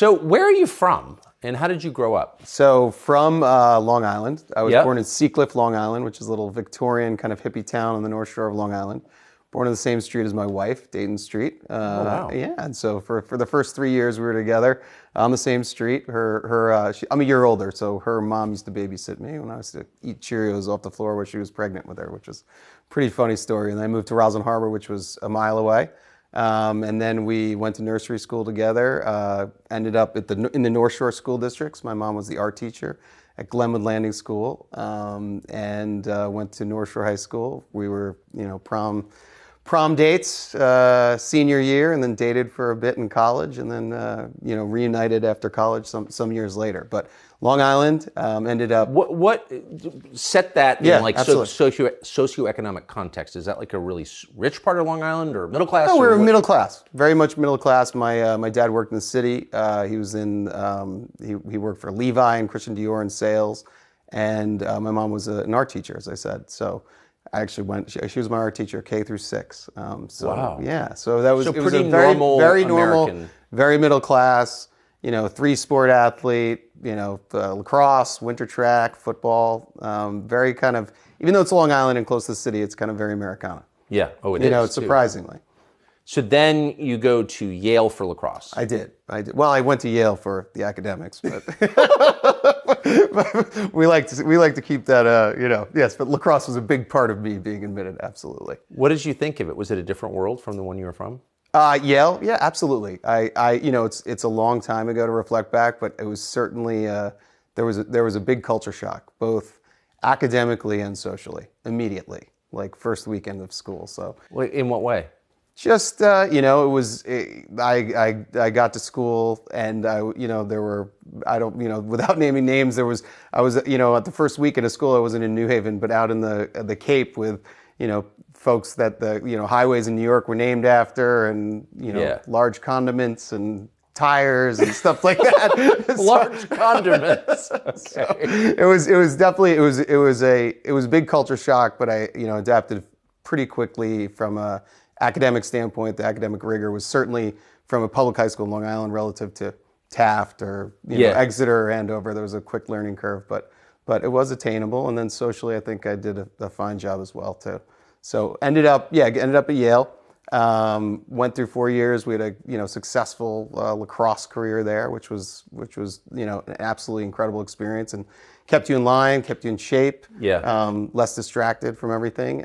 So where are you from, and how did you grow up? So from Long Island. I was born in Seacliff, Long Island, which is a little Victorian kind of hippie town on the North Shore of Long Island. Born on the same street as my wife, Dayton Street. Oh, wow. Yeah, and so for the first 3 years we were together on the same street. I'm a year older, so her mom used to babysit me when I was to eat Cheerios off the floor while she was pregnant with her, which was a pretty funny story. And then I moved to Roslyn Harbor, which was a mile away. And then we went to nursery school together, ended up in the North Shore school districts. My mom was the art teacher at Glenwood Landing School, and went to North Shore High School. We were, prom dates senior year, and then dated for a bit in college, and then reunited after college some years later. But Long Island ended up. What set that in socioeconomic context? Is that like a really rich part of Long Island or middle class? No, we were middle class, very much middle class. My dad worked in the city. He was in he worked for Levi and Christian Dior in sales, and my mom was an art teacher, as I said. So I actually she was my art teacher K through 6. Wow. Yeah. So that was it was a very normal, very middle class. 3-sport athlete. Lacrosse, winter track, football. Very kind of, even though it's Long Island and close to the city, it's kind of very Americana. Yeah. Oh, it is. Surprisingly. So then you go to Yale for lacrosse. I did. Well, I went to Yale for the academics, but we like to keep that. Yes, but lacrosse was a big part of me being admitted. Absolutely. What did you think of it? Was it a different world from the one you were from? Yale, yeah, absolutely. It's a long time ago to reflect back, but it was certainly there was a big culture shock, both academically and socially, immediately, like first weekend of school. So, in what way? Just it was. I got to school, and there were, without naming names, I was at the first weekend of school I wasn't in New Haven, but out in the Cape with folks that the highways in New York were named after, and large condiments and tires and stuff like that. Large condiments. Okay. So it was definitely a big culture shock, but I adapted pretty quickly from a academic standpoint. The academic rigor was certainly from a public high school in Long Island relative to Taft or Exeter or Andover. There was a quick learning curve, but it was attainable. And then socially, I think I did a fine job as well too. So ended up at Yale. Went through 4 years. We had a successful lacrosse career there, which was an absolutely incredible experience, and kept you in line, kept you in shape. Yeah. Less distracted from everything.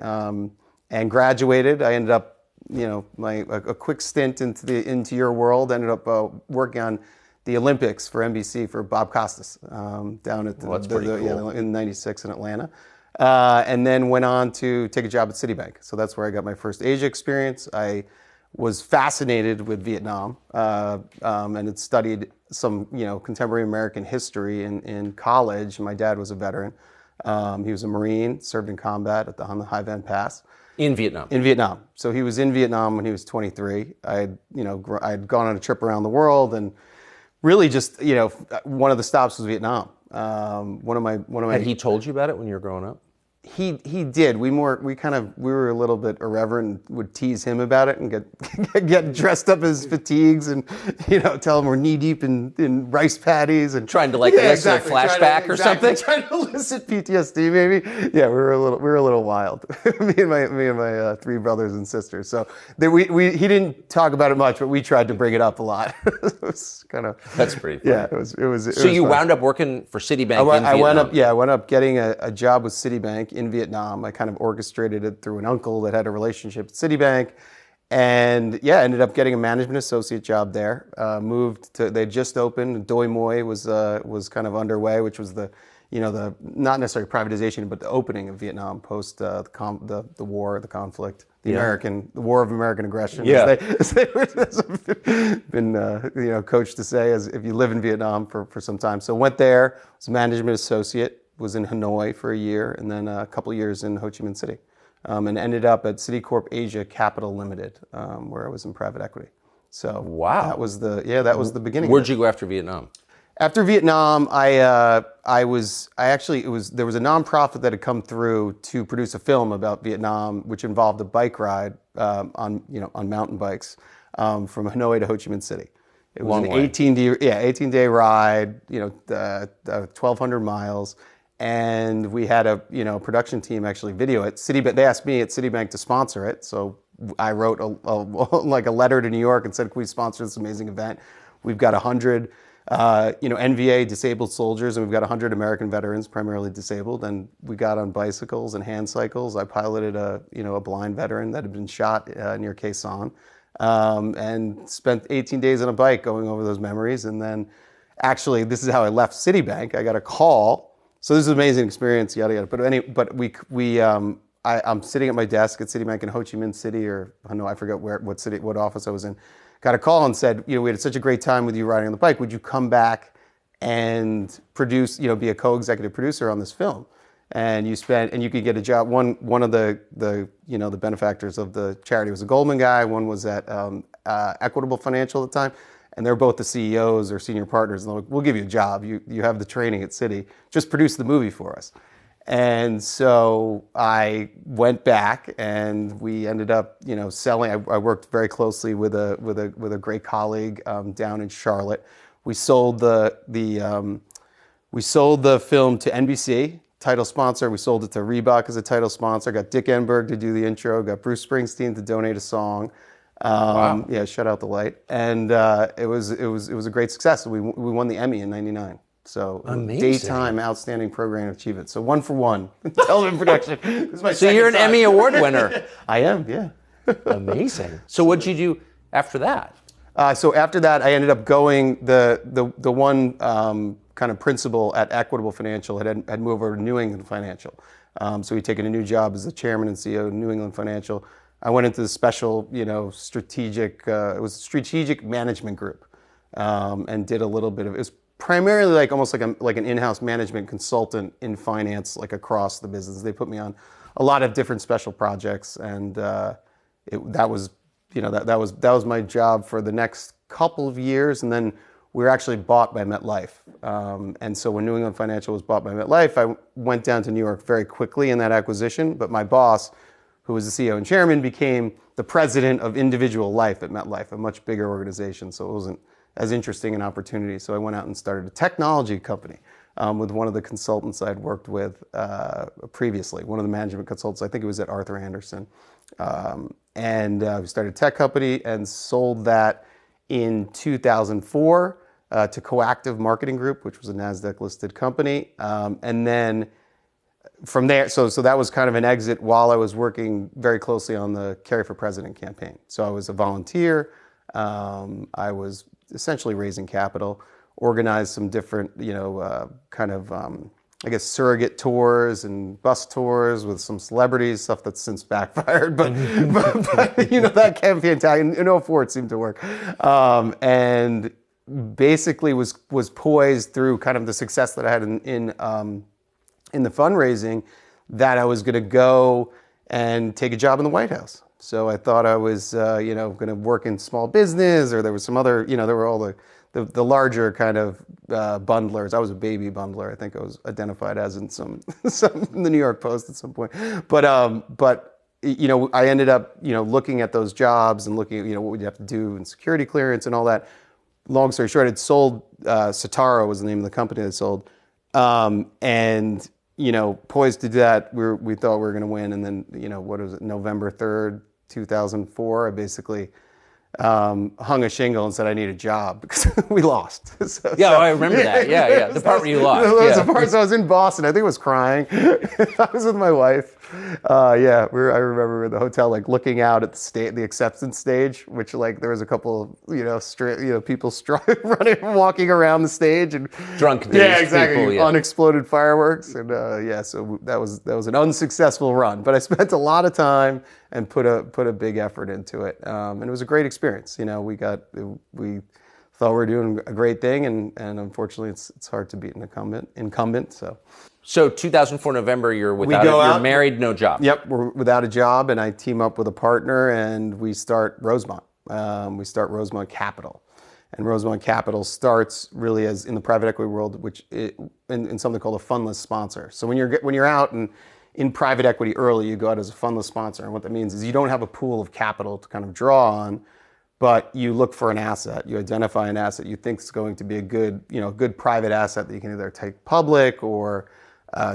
And graduated. I ended up a quick stint into your world. Ended up working on the Olympics for NBC for Bob Costas down at in '96 in Atlanta. And then went on to take a job at Citibank. So that's where I got my first Asia experience. I was fascinated with Vietnam and had studied some contemporary American history in college. My dad was a veteran. He was a Marine, served in combat on the Hai Van Pass. In Vietnam? In Vietnam. So he was in Vietnam when he was 23. I had gone on a trip around the world, and really just, one of the stops was Vietnam. One of my. Had he told you about it when you were growing up? He did. We were a little bit irreverent and would tease him about it and get dressed up as fatigues and tell him we're knee deep in rice patties and trying to elicit a flashback or something. Trying to elicit PTSD maybe. Yeah, we were a little wild. me and my 3 brothers and sisters. So he didn't talk about it much, but we tried to bring it up a lot. It was kind of. That's pretty funny. Yeah, it was. So you wound up working for Citibank in Vietnam. I wound up getting a job with Citibank in Vietnam. I kind of orchestrated it through an uncle that had a relationship at Citibank, and ended up getting a management associate job there. They just opened. Doi Moi was kind of underway, which was the not necessarily privatization, but the opening of Vietnam post the war, the conflict, the war of American aggression. Yeah. As they been coached to say, as if you live in Vietnam for some time. So went there, was a management associate. Was in Hanoi for a year, and then a couple of years in Ho Chi Minh City, and ended up at Citicorp Asia Capital Limited, where I was in private equity. So wow, that was the beginning. Where'd you go after Vietnam? After Vietnam, there was a nonprofit that had come through to produce a film about Vietnam, which involved a bike ride on mountain bikes from Hanoi to Ho Chi Minh City. It was an 18-day ride, 1,200 miles. And we had a production team actually video it. They asked me at Citibank to sponsor it, so I wrote a letter to New York and said, "Can we sponsor this amazing event?" We've got 100, NVA disabled soldiers, and we've got 100 American veterans, primarily disabled, and we got on bicycles and hand cycles. I piloted a blind veteran that had been shot near Khe Sanh, and spent 18 days on a bike going over those memories. And then, actually, this is how I left Citibank. I got a call. So this is an amazing experience, yada yada. I'm sitting at my desk at Citibank in Ho Chi Minh City, or I forget what office I was in. Got a call and said, we had such a great time with you riding on the bike. Would you come back and produce, be a co-executive producer on this film? And you could get a job. One of the benefactors of the charity was a Goldman guy. One was at Equitable Financial at the time. And they're both the CEOs or senior partners. And they're like, "We'll give you a job. You have the training at Citi. Just produce the movie for us." And so I went back, and we ended up, selling. I worked very closely with a great colleague down in Charlotte. We sold the film to NBC, title sponsor. We sold it to Reebok as a title sponsor. Got Dick Enberg to do the intro. Got Bruce Springsteen to donate a song. Wow. Yeah, Shut Out the Light, and it was a great success. We won the Emmy in '99. So amazing. Daytime Outstanding Program Achievement. So 1 for 1 television production. This is my so you're an Emmy Award winner. I am, yeah. Amazing. So what did you do after that? So after that, I ended up going the one kind of principal at Equitable Financial had moved over to New England Financial. So he'd taken a new job as the chairman and CEO of New England Financial. I went into the special, strategic. It was a strategic management group, and did a little bit of. It was primarily almost like an in-house management consultant in finance, across the business. They put me on a lot of different special projects, and that was my job for the next couple of years. And then we were actually bought by MetLife, and so when New England Financial was bought by MetLife, I went down to New York very quickly in that acquisition. But my boss, who was the CEO and chairman, became the president of individual life at MetLife, a much bigger organization. So it wasn't as interesting an opportunity. So I went out and started a technology company with one of the consultants I'd worked with previously, one of the management consultants. I think it was at Arthur Andersen. And we started a tech company and sold that in 2004 to Coactive Marketing Group, which was a NASDAQ-listed company. And then from there, so that was kind of an exit while I was working very closely on the Carry for President campaign. So I was a volunteer. I was essentially raising capital, organized some different, surrogate tours and bus tours with some celebrities, stuff that's since backfired. But that campaign tag in 2004, it seemed to work. And basically was poised through kind of the success that I had in the fundraising, that I was going to go and take a job in the White House. So I thought I was, going to work in small business, or there was some other, there were all the larger kind of bundlers. I was a baby bundler. I think I was identified as in some in the New York Post at some point. But I ended up, looking at those jobs and looking at, what would you have to do in security clearance and all that. Long story short, I'd sold, Satara was the name of the company I sold. And poised to do that, we thought we were going to win. And then, what was it, November 3rd, 2004, I basically hung a shingle and said I need a job because we lost. I remember that. Yeah. The part where you lost. The part. So I was in Boston. I think I was crying. I was with my wife. I remember in the hotel, looking out at the acceptance stage, which there was a couple of people running, walking around the stage and drunk. Yeah, exactly. People, unexploded fireworks, and so that was an unsuccessful run. But I spent a lot of time and put a big effort into it, and it was a great experience. We thought we were doing a great thing, and unfortunately, it's hard to beat an incumbent. So 2004 November, you're you're married, no job. Yep, we're without a job, and I team up with a partner, and we start Rosemont. We start Rosemont Capital, and Rosemont Capital starts really as in the private equity world, which in something called a fundless sponsor. So when you're out and in private equity early, you go out as a fundless sponsor, and what that means is you don't have a pool of capital to kind of draw on, but you look for an asset. You identify an asset you think is going to be a good private asset that you can either take public or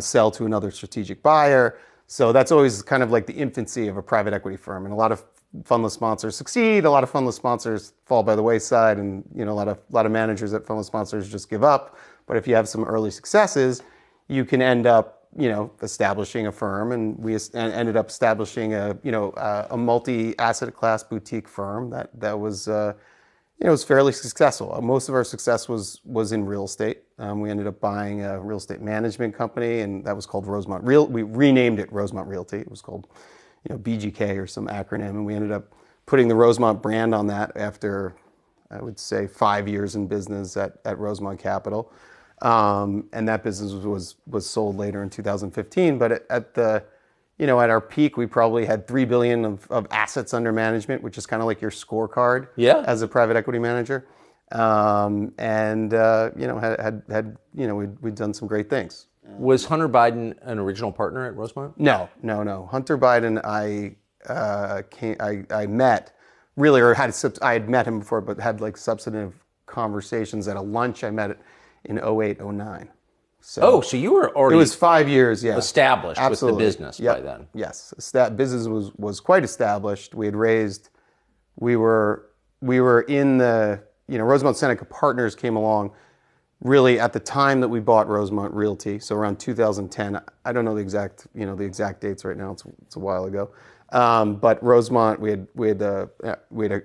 sell to another strategic buyer. So that's always kind of like the infancy of a private equity firm. And a lot of fundless sponsors succeed. A lot of fundless sponsors fall by the wayside, and a lot of managers at fundless sponsors just give up. But if you have some early successes, you can end up establishing a firm, and we ended up establishing a multi-asset class boutique firm that was was fairly successful. Most of our success was in real estate. We ended up buying a real estate management company, and that was called Rosemont Real. We renamed it Rosemont Realty. It was called BGK or some acronym, and we ended up putting the Rosemont brand on that after, I would say, 5 years in business at Rosemont Capital. And that business was sold later in 2015. But at our peak, we probably had $3 billion of assets under management, which is kind of like your scorecard as a private equity manager. We'd done some great things. Was Hunter Biden an original partner at Rosemont? No. Hunter Biden, I met really, or I had met him before, but had like substantive conversations at a lunch. I met in 2008, 2009. So you were already... It was 5 years, established Absolutely. with the business by then. Yes. Business was quite established. We were in the... Rosemont Seneca Partners came along really at the time that we bought Rosemont Realty, so around 2010. I don't know the exact dates right now. It's a while ago. But Rosemont, we had an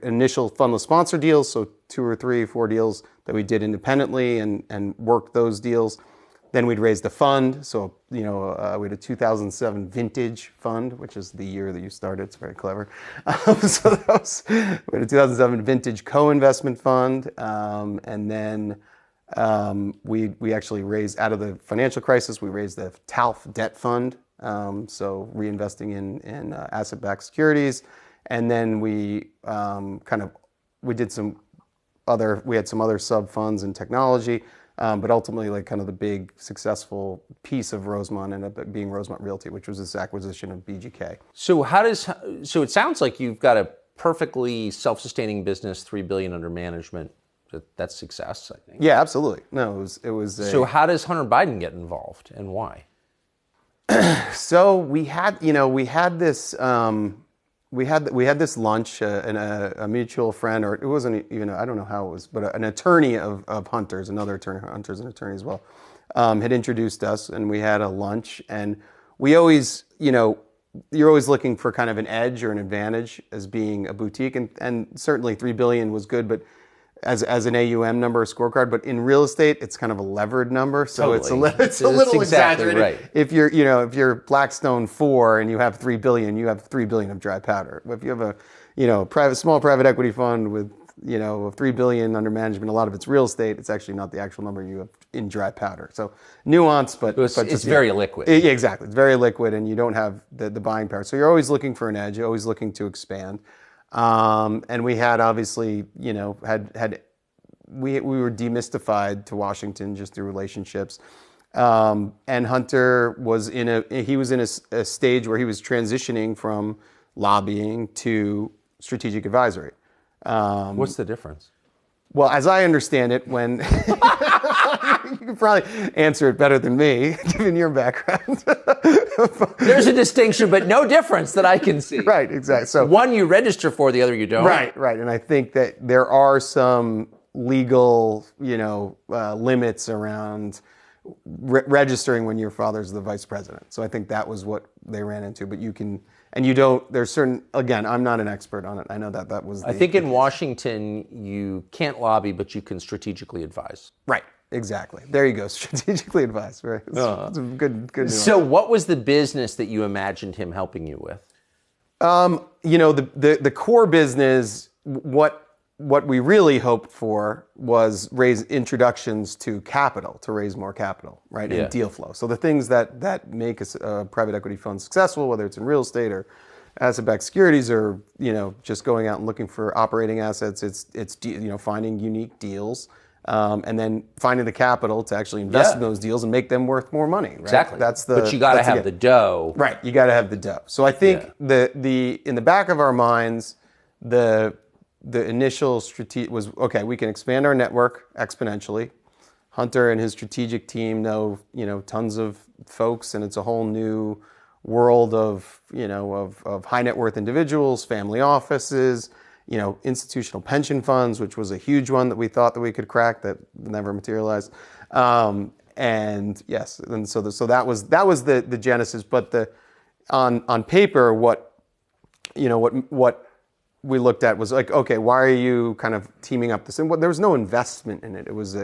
initial fundless sponsor deals, so 2 or 3, 4 deals that we did independently and worked those deals. Then we'd raised a fund, so we had a 2007 vintage fund, which is the year that you started. It's very clever. So we had a 2007 vintage co-investment fund, and then we actually raised, out of the financial crisis, we raised the TALF debt fund. So reinvesting in asset-backed securities, and then we had some other sub funds in technology, but ultimately, like kind of the big successful piece of Rosemont ended up being Rosemont Realty, which was this acquisition of BGK. So it sounds like you've got a perfectly self-sustaining business, $3 billion under management. That's success, I think. Yeah, absolutely. No, it was. So how does Hunter Biden get involved, and why? So we had this lunch, and a mutual friend, or it wasn't even, I don't know how it was, but an attorney of Hunter's, another attorney, Hunter's an attorney as well, had introduced us, and we had a lunch, and we always, you're always looking for kind of an edge or an advantage as being a boutique, and certainly $3 billion was good, but as an AUM number, a scorecard, but in real estate, it's kind of a levered number, so totally. it's a little exactly exaggerated. Right. If you're Blackstone 4 and you have $3 billion, you have $3 billion of dry powder. If you have a small private equity fund with $3 billion under management, a lot of it's real estate. It's actually not the actual number you have in dry powder. So nuance, but it's very liquid. Yeah, exactly. It's very liquid, and you don't have the buying power. So you're always looking for an edge. You're always looking to expand. And we had obviously, we were demystified to Washington just through relationships. And Hunter was in a stage where he was transitioning from lobbying to strategic advisory. What's the difference? Well, as I understand it, when you can probably answer it better than me, given your background. There's a distinction, but no difference that I can see. Right, exactly. So one you register for, the other you don't. Right. And I think that there are some legal, limits around registering when your father's the vice president. So I think that was what they ran into. But there's certain, again, I'm not an expert on it. I know that was I think in Washington, you can't lobby, but you can strategically advise. Right, exactly. There you go, strategically advise. Right, it's a good nuance. So what was the business that you imagined him helping you with? The core business, what we really hoped for was raise introductions to capital, to raise more capital, right, and deal flow. So the things that make a private equity fund successful, whether it's in real estate or asset-backed securities, or just going out and looking for operating assets, it's finding unique deals, and then finding the capital to actually invest in those deals and make them worth more money. Right? Exactly. But you got to have the dough. Right. You got to have the dough. So I think in the back of our minds, the initial strategy was, okay, we can expand our network exponentially. Hunter and his strategic team know, tons of folks, and it's a whole new world of, of high net worth individuals, family offices, institutional pension funds, which was a huge one that we thought that we could crack that never materialized. And yes, and so that was the genesis. But on paper, what we looked at was like, okay, why are you kind of teaming up this? And there was no investment in it. It was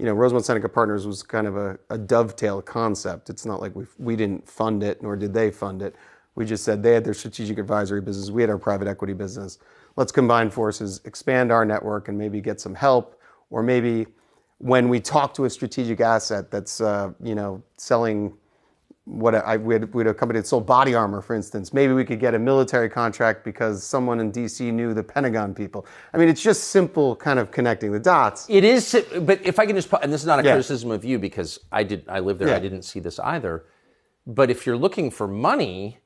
Rosemont Seneca Partners was kind of a dovetail concept. It's not like we didn't fund it, nor did they fund it. We just said they had their strategic advisory business. We had our private equity business. Let's combine forces, expand our network, and maybe get some help. Or maybe when we talk to a strategic asset that's, selling we had a company that sold body armor, for instance. Maybe we could get a military contract because someone in DC knew the Pentagon people. I mean, it's just simple kind of connecting the dots. It is, but if I can just, and this is not a criticism of you because I lived there, I didn't see this either. But if you're looking for money,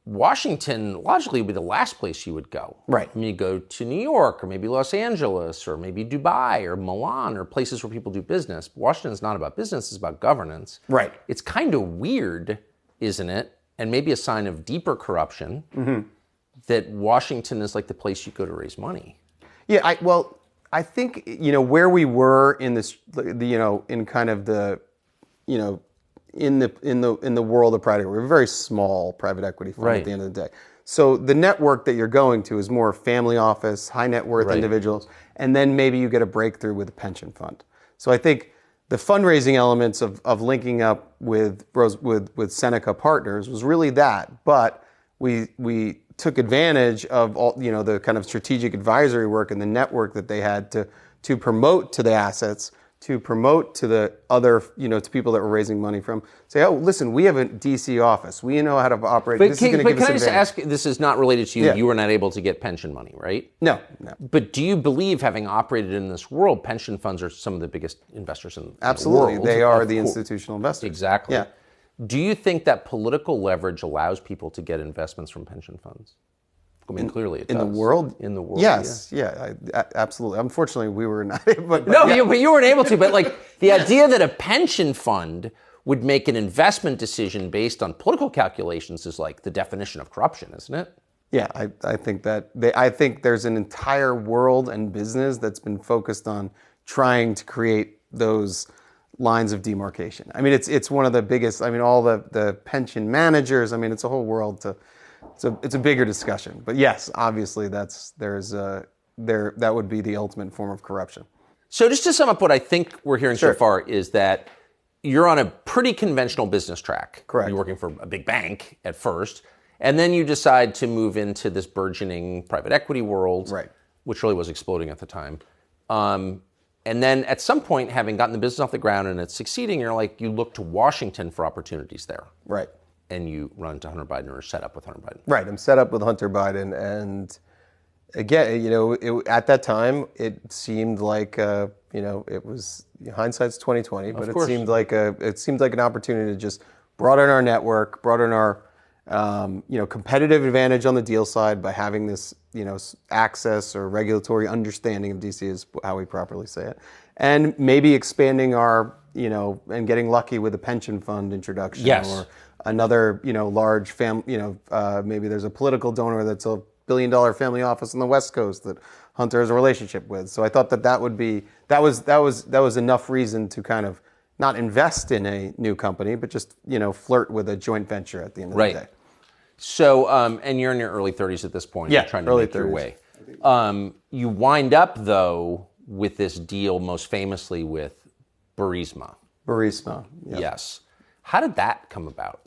Washington logically would be the last place you would go. Right. I mean, you go to New York or maybe Los Angeles or maybe Dubai or Milan or places where people do business. But Washington's not about business, it's about governance. Right. It's kind of weird, isn't it? And maybe a sign of deeper corruption that Washington is like the place you go to raise money. Yeah, I think, where we were in this, in kind of the, in the world of private equity. We're a very small private equity fund at the end of the day. So the network that you're going to is more family office, high net worth individuals, and then maybe you get a breakthrough with a pension fund. So I think the fundraising elements of linking up with Seneca Partners was really that, but we took advantage of all the kind of strategic advisory work and the network that they had to promote to the assets, to promote to the other, to people that were raising money from, say, oh, listen, we have a DC office. We know how to operate. But this is going to give us can I just advantage. ask, this is not related to you. Yeah. You were not able to get pension money, right? No. But do you believe, having operated in this world, pension funds are some of the biggest investors in the world? Absolutely. They are the institutional investors. Exactly. Yeah. Do you think that political leverage allows people to get investments from pension funds? I mean, clearly it does. In the world? In the world, yes. Absolutely. Unfortunately, we were not able to. No, you weren't able to. But like the idea that a pension fund would make an investment decision based on political calculations is like the definition of corruption, isn't it? Yeah, I think that I think there's an entire world and business that's been focused on trying to create those lines of demarcation. I mean, it's one of the biggest. I mean, all the pension managers. I mean, it's a whole world to. It's a bigger discussion, but yes, obviously that would be the ultimate form of corruption. So just to sum up what I think we're hearing so far is that you're on a pretty conventional business track. Correct. You're working for a big bank at first, and then you decide to move into this burgeoning private equity world, which really was exploding at the time. And then at some point, having gotten the business off the ground and it's succeeding, you look to Washington for opportunities there. Right. And you run to Hunter Biden or are set up with Hunter Biden. Right, I'm set up with Hunter Biden, and again, at that time, it seemed like it was hindsight's 2020, but it seemed like an opportunity to just broaden our network, broaden our competitive advantage on the deal side by having this access or regulatory understanding of DC is how we properly say it, and maybe expanding our and getting lucky with a pension fund introduction or another, large maybe there's a political donor that's a $1 billion family office on the West Coast that Hunter has a relationship with. So I thought that was enough reason to kind of not invest in a new company, but just, flirt with a joint venture at the end of the day. So, and you're in your early 30s at this point. You're trying to make your way. You wind up, though, with this deal most famously with Burisma. Burisma, yes. How did that come about?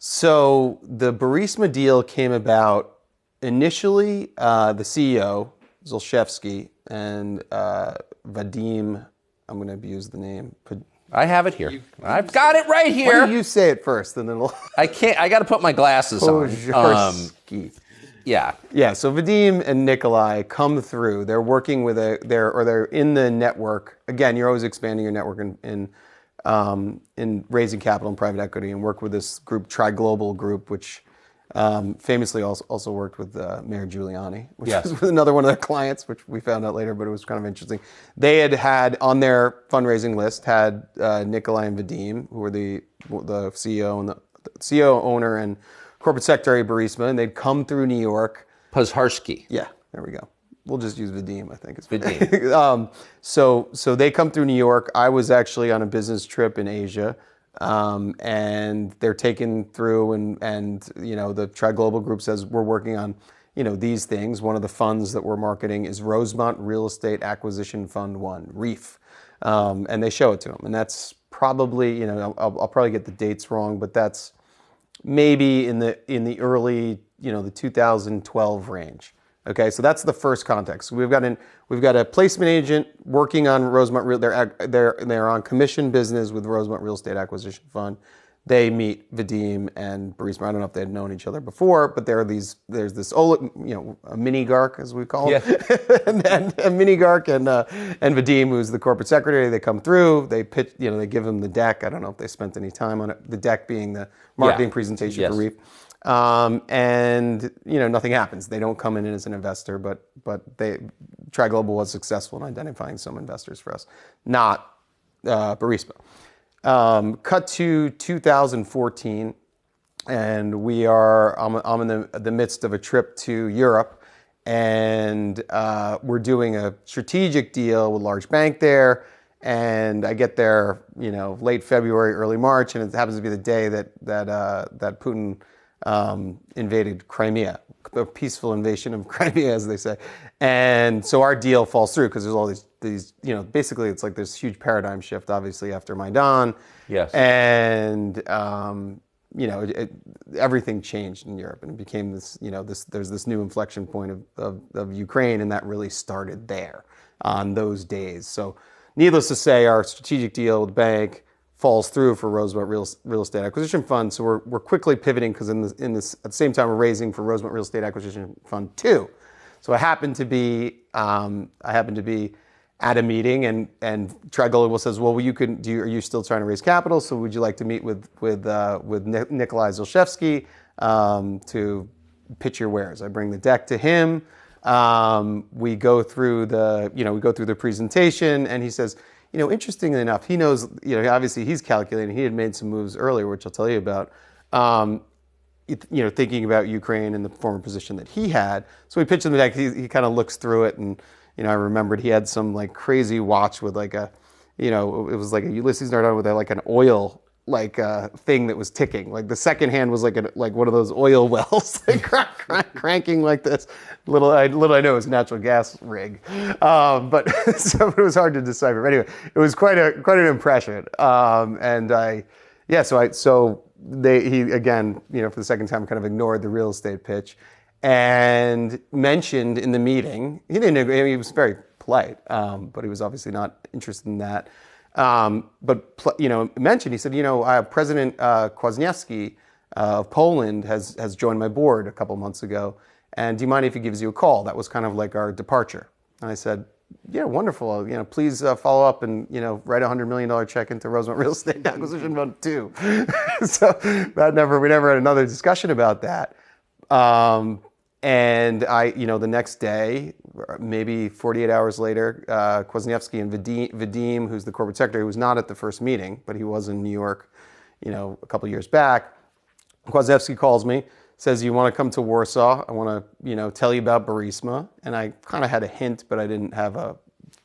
So the Burisma deal came about initially, the CEO, Zolszewski, and Vadim, I'm going to abuse the name. I have it here. I've got it right here. Why don't you say it first, and then it'll... I can't. I got to put my glasses on. Yeah. So Vadim and Nikolai come through. They're working with they're in the network. Again, you're always expanding your network in raising capital and private equity, and work with this group, Tri Global Group, which Famously also worked with Mayor Giuliani, which Yes. was another one of their clients, which we found out later, but it was kind of interesting. They had on their fundraising list had Nikolai and Vadim, who were the CEO and the CEO, owner, and corporate secretary of Burisma, and they'd come through New York. Pozharsky. Yeah, there we go. We'll just use Vadim, I think. It's Vadim. So they come through New York. I was actually on a business trip in Asia, and they're taken through, and the Tri Global Group says we're working on these things. One of the funds that we're marketing is Rosemont Real Estate Acquisition Fund 1, REEF, and they show it to them, and that's probably I'll probably get the dates wrong, but that's maybe in the early the 2012 range. Okay, so that's the first context. We've got a placement agent working on Rosemont Real. They're on commission business with Rosemont Real Estate Acquisition Fund. They meet Vadim and Burisma. I don't know if they had known each other before, but there's this a mini Gark, as we call it, and a mini Gark and Vadim, who's the corporate secretary. They come through. They pitch. They give him the deck. I don't know if they spent any time on it. The deck being the marketing presentation for REEF. And nothing happens. They don't come in as an investor, but Tri Global was successful in identifying some investors for us, not Burisma. Cut to 2014, and I'm in the midst of a trip to Europe, and we're doing a strategic deal with a large bank there. And I get there, late February, early March, and it happens to be the day that Putin invaded Crimea, a peaceful invasion of Crimea, as they say. And so our deal falls through because there's all these basically it's like this huge paradigm shift, obviously, after Maidan. Yes. And, everything changed in Europe, and it became this, there's this new inflection point of Ukraine, and that really started there on those days. So needless to say, our strategic deal with the bank falls through for Rosemont Real Estate Acquisition Fund. So we're quickly pivoting because at the same time we're raising for Rosemont Real Estate Acquisition Fund 2. So I happened to be at a meeting, and Tri Global says, well, are you still trying to raise capital? So would you like to meet with Nikolai Zolshevsky to pitch your wares? I bring the deck to him. We go through the presentation, and he says, interestingly enough, he knows, obviously he's calculating. He had made some moves earlier, which I'll tell you about, thinking about Ukraine and the former position that he had. So we pitched him the deck. He kind of looks through it, and, I remembered he had some like crazy watch with like it was like a Ulysses Nardone with like an oil thing that was ticking. Like the second hand was like one of those oil wells, like cranking like this. Little I know it was a natural gas rig, but so it was hard to decipher. But anyway, it was quite an impression. He again, for the second time, kind of ignored the real estate pitch and mentioned in the meeting. He he was very polite, but he was obviously not interested in that. Mentioned, he said, President Kwasniewski of Poland has joined my board a couple months ago, and do you mind if he gives you a call? That was kind of like our departure. And I said, yeah, wonderful. Please follow up and write $100 million check into Rosemont Real Estate Acquisition Fund 2. So we never had another discussion about that. And the next day, maybe 48 hours later, Kwasniewski and Vadim, who's the corporate secretary, who was not at the first meeting, but he was in New York, a couple years back. Kwasniewski calls me, says, you want to come to Warsaw? I want to, tell you about Burisma. And I kind of had a hint, but I didn't have a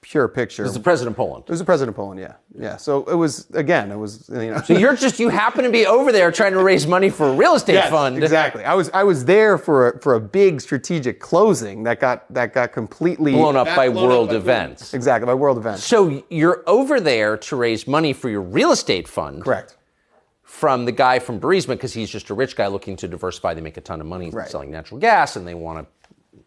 pure picture. It was the president of Poland. It was the president of Poland, yeah. Yeah. So it was. So you happen to be over there trying to raise money for a real estate fund. Exactly. I was there for a big strategic closing that got completely blown up by world events. Exactly, by world events. So you're over there to raise money for your real estate fund. Correct. From the guy from Burisma, because he's just a rich guy looking to diversify. They make a ton of money selling natural gas, and they want to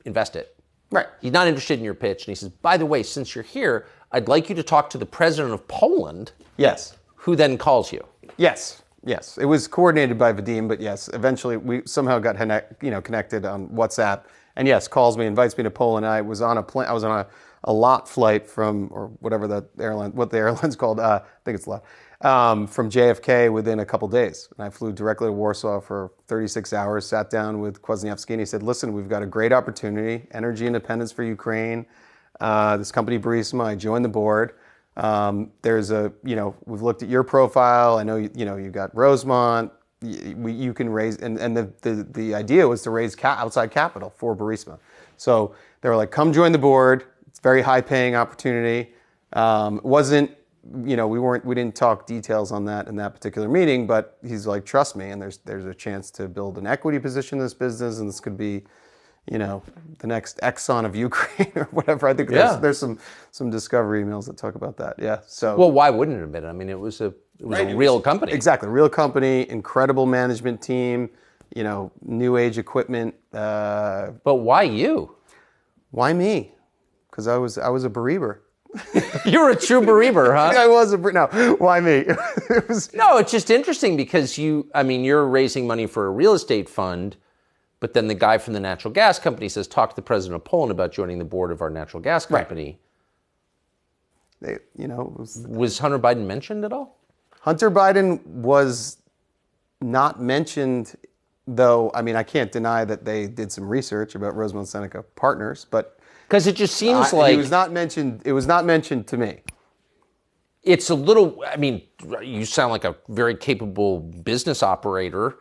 invest it. Right. He's not interested in your pitch. And he says, by the way, since you're here, I'd like you to talk to the president of Poland. Yes. Who then calls you. Yes. Yes. It was coordinated by Vadim, but yes, eventually we somehow got connected on WhatsApp. And yes, calls me, invites me to Poland. I was on a plane. I was on a lot flight from, or whatever the airline's called, I think it's LOT, from JFK within a couple days. And I flew directly to Warsaw for 36 hours, sat down with Kwasniewski, and he said, listen, we've got a great opportunity, energy independence for Ukraine, this company Burisma, I joined the board. There's we've looked at your profile. I know, you got Rosemont. You can raise, and the idea was to raise outside capital for Burisma. So they were like, come join the board. It's a very high paying opportunity. It wasn't, we didn't talk details on that in that particular meeting, but he's like, trust me, and there's a chance to build an equity position in this business, and this could be, the next Exxon of Ukraine or whatever. I think there's some discovery emails that talk about that. Yeah. So well, why wouldn't it have been? I mean, it was a real company. Exactly, real company, incredible management team, new age equipment. But why you? Why me? Because I was a bereaver. You're a true bereaver, huh? I was no. Why me? No, it's just interesting because you're raising money for a real estate fund. But then the guy from the natural gas company says, talk to the president of Poland about joining the board of our natural gas company. Right. Was Hunter Biden mentioned at all? Hunter Biden was not mentioned, though. I mean, I can't deny that they did some research about Rosemont Seneca Partners, but because it just seems like it was not mentioned. It was not mentioned to me. It's a little. I mean, you sound like a very capable business operator,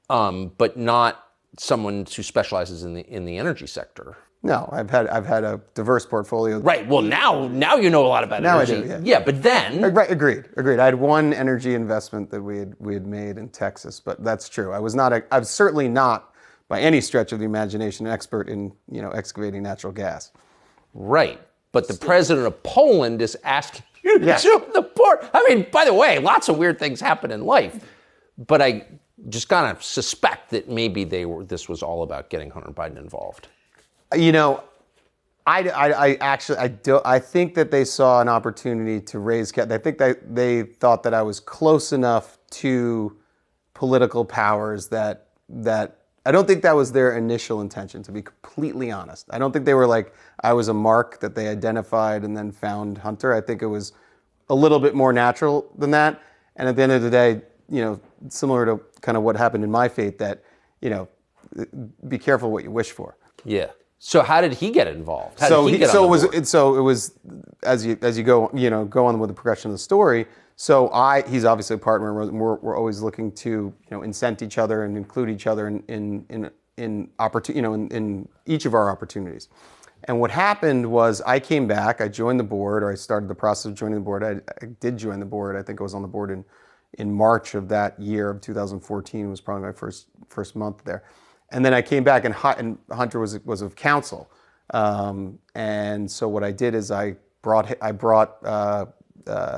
but not someone who specializes in the energy sector. No, I've had a diverse portfolio. Right. Well, now you know a lot about energy. Now I do. Yeah, but then. Right. Agreed. I had one energy investment that we had made in Texas, but that's true. I was certainly not by any stretch of the imagination an expert in excavating natural gas. Right. But the president of Poland is asking you to join the board. I mean, by the way, lots of weird things happen in life, but I just kind of suspect that maybe this was all about getting Hunter Biden involved. I think that they saw an opportunity to raise capital. I think that they thought that I was close enough to political powers that I don't think that was their initial intention, to be completely honest. I don't think they were like, I was a mark that they identified and then found Hunter. I think it was a little bit more natural than that. And at the end of the day, similar to kind of what happened in my fate, that, be careful what you wish for. Yeah. So how did he get involved? It was as you go on with the progression of the story. So he's obviously a partner, and we're always looking to incent each other and include each other in each of our opportunities. And what happened was I came back, I joined the board, or I started the process of joining the board. I did join the board. I think I was on the board in March of that year of 2014. Was probably my first month there. And then I came back, and Hunter was of counsel. And so what I did is I brought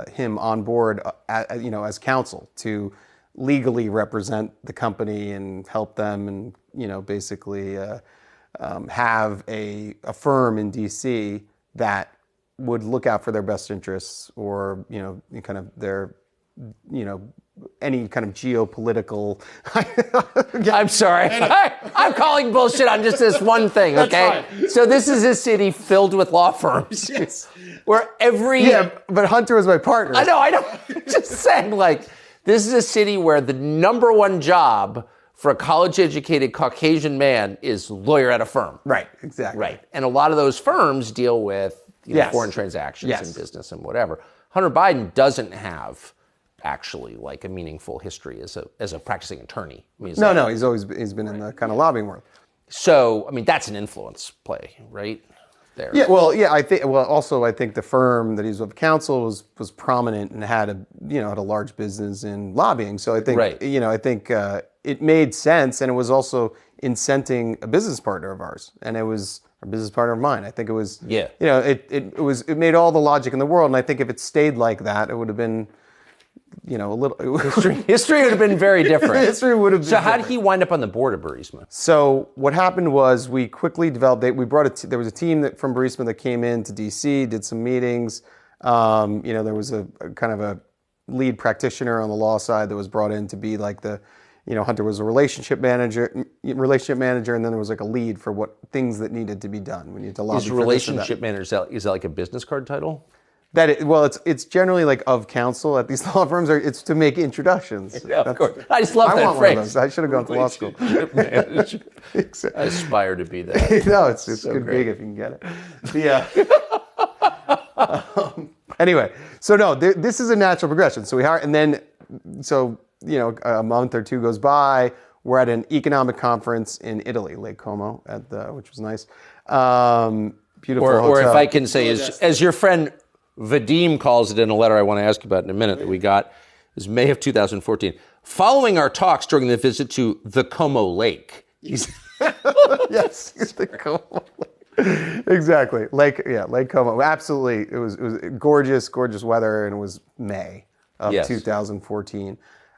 him on board, as counsel to legally represent the company and help them, and basically have a firm in DC that would look out for their best interests, or kind of their any kind of geopolitical. I'm sorry. I'm calling bullshit on just this one thing, okay? So this is a city filled with law firms. Yes. Where every... Yeah, but Hunter was my partner. I know. I'm just saying, this is a city where the number one job for a college-educated Caucasian man is lawyer at a firm. Right, exactly. Right. And a lot of those firms deal with foreign transactions and business and whatever. Hunter Biden doesn't have actually a meaningful history as a practicing attorney. I mean, he's been in the kind of lobbying world. So, I mean, that's an influence play, right? There. Yeah, well, yeah, I think the firm that he's with counsel was prominent and had a large business in lobbying. So I think, it made sense, and it was also incenting a business partner of ours, and it was a business partner of mine. I think it was, it made all the logic in the world, and I think if it stayed like that, it would have been, a little history would have been very different. History would have been. So how did he wind up on the board of Burisma? So what happened was we quickly developed. There was a team from Burisma that came into DC, did some meetings. There was a kind of a lead practitioner on the law side that was brought in to be like the Hunter was a relationship manager, and then there was like a lead for what things that needed to be done. We need to lobby Is for relationship manager, is that like a business card title? It's generally like of counsel at these law firms. It's to make introductions. Yeah, of course. I just love that phrase. One of those. I should have gone to law school. Exactly. I aspire to be that. No, it's so good gig if you can get it. Yeah. Anyway, so no, this is a natural progression. So we hire, and then, a month or two goes by. We're at an economic conference in Italy, Lake Como, which was nice. Beautiful hotel. Or if I can say, as your friend Vadim calls it in a letter I want to ask you about in a minute that we got, is May of 2014. Following our talks during the visit to the Como Lake. Yes, the Como Lake. Exactly. Lake Como. Absolutely. It was gorgeous weather, and it was May of 2014.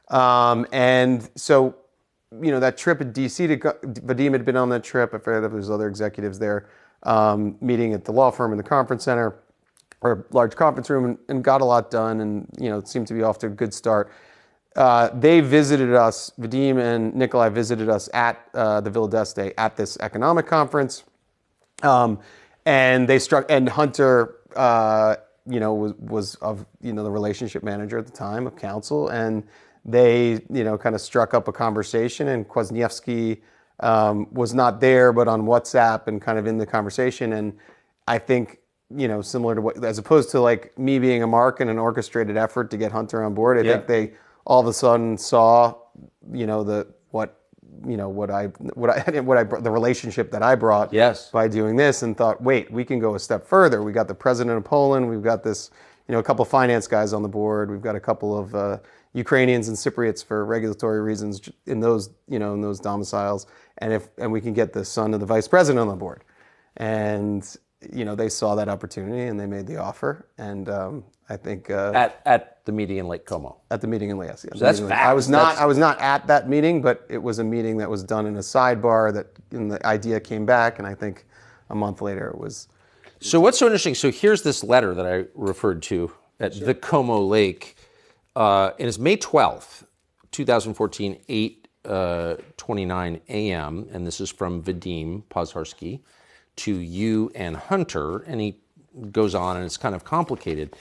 And so, that trip in D.C. Vadim had been on that trip. I forget if there's other executives there, meeting at the law firm in the conference center or large conference room, and got a lot done, and it seemed to be off to a good start. They visited us, Vadim and Nikolai visited us at the Villa d'Este at this economic conference, and Hunter, was of the relationship manager at the time of counsel, and they kind of struck up a conversation, and Kwasniewski was not there, but on WhatsApp and kind of in the conversation, and I think. Similar to what, as opposed to like me being a mark in an orchestrated effort to get Hunter on board, I think they all of a sudden saw, the relationship that I brought by doing this, and thought, wait, we can go a step further. We got the president of Poland, we've got this, a couple of finance guys on the board, we've got a couple of Ukrainians and Cypriots for regulatory reasons in those, in those domiciles, and we can get the son of the vice president on the board, and. They saw that opportunity and they made the offer, and I think at the meeting in Lake Como. At the meeting in Lake Como. So that's fast. I was not at that meeting, but it was a meeting that was done in a sidebar. The idea came back, and I think a month later it was. So what's so interesting? So here's this letter that I referred to at the Como Lake, and it's May 12th, 2014, 8:29 a.m., and this is from Vadim Pozharsky to you and Hunter, and he goes on, and it's kind of complicated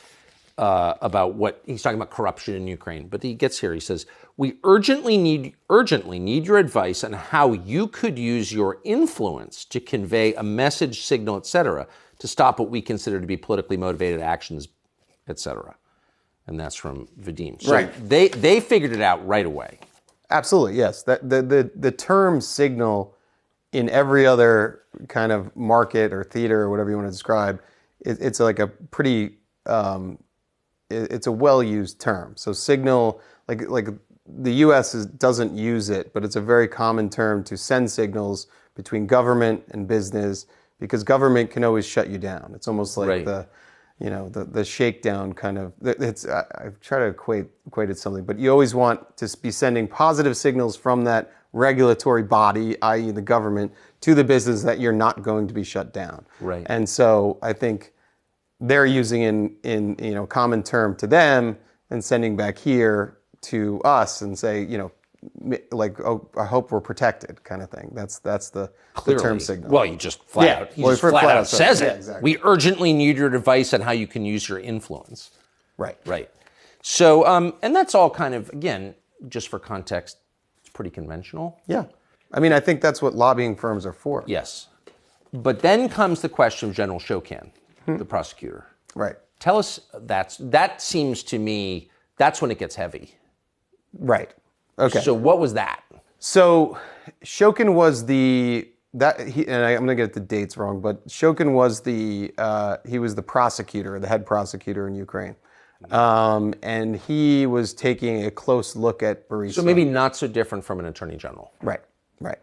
about what he's talking about, corruption in Ukraine. But he gets here, he says, "We urgently need your advice on how you could use your influence to convey a message, signal, etc., to stop what we consider to be politically motivated actions, etc." And that's from Vadim. So they figured it out right away. Absolutely, yes. The term signal in every other kind of market or theater or whatever you want to describe, it's like a pretty, it's a well-used term. So signal, like the U.S. doesn't use it, but it's a very common term to send signals between government and business, because government can always shut you down. It's almost like the shakedown kind of. I try to equate it to something, but you always want to be sending positive signals from that regulatory body, i.e. the government, to the business that you're not going to be shut down. Right. And so I think they're using in common term to them and sending back here to us and say, I hope we're protected kind of thing. That's the term signal. Well, you just flat out says it. Yeah, exactly. We urgently need your advice on how you can use your influence. Right. So, and that's all kind of, again, just for context, pretty conventional. Yeah. I mean, I think that's what lobbying firms are for. Yes. But then comes the question of General Shokan, the prosecutor. Right. Tell us, that seems to me, that's when it gets heavy. Right. Okay. So what was that? So Shokan was and I'm going to get the dates wrong, but Shokan was he was the prosecutor, the head prosecutor in Ukraine. And he was taking a close look at Burisma. So maybe not so different from an attorney general. Right. But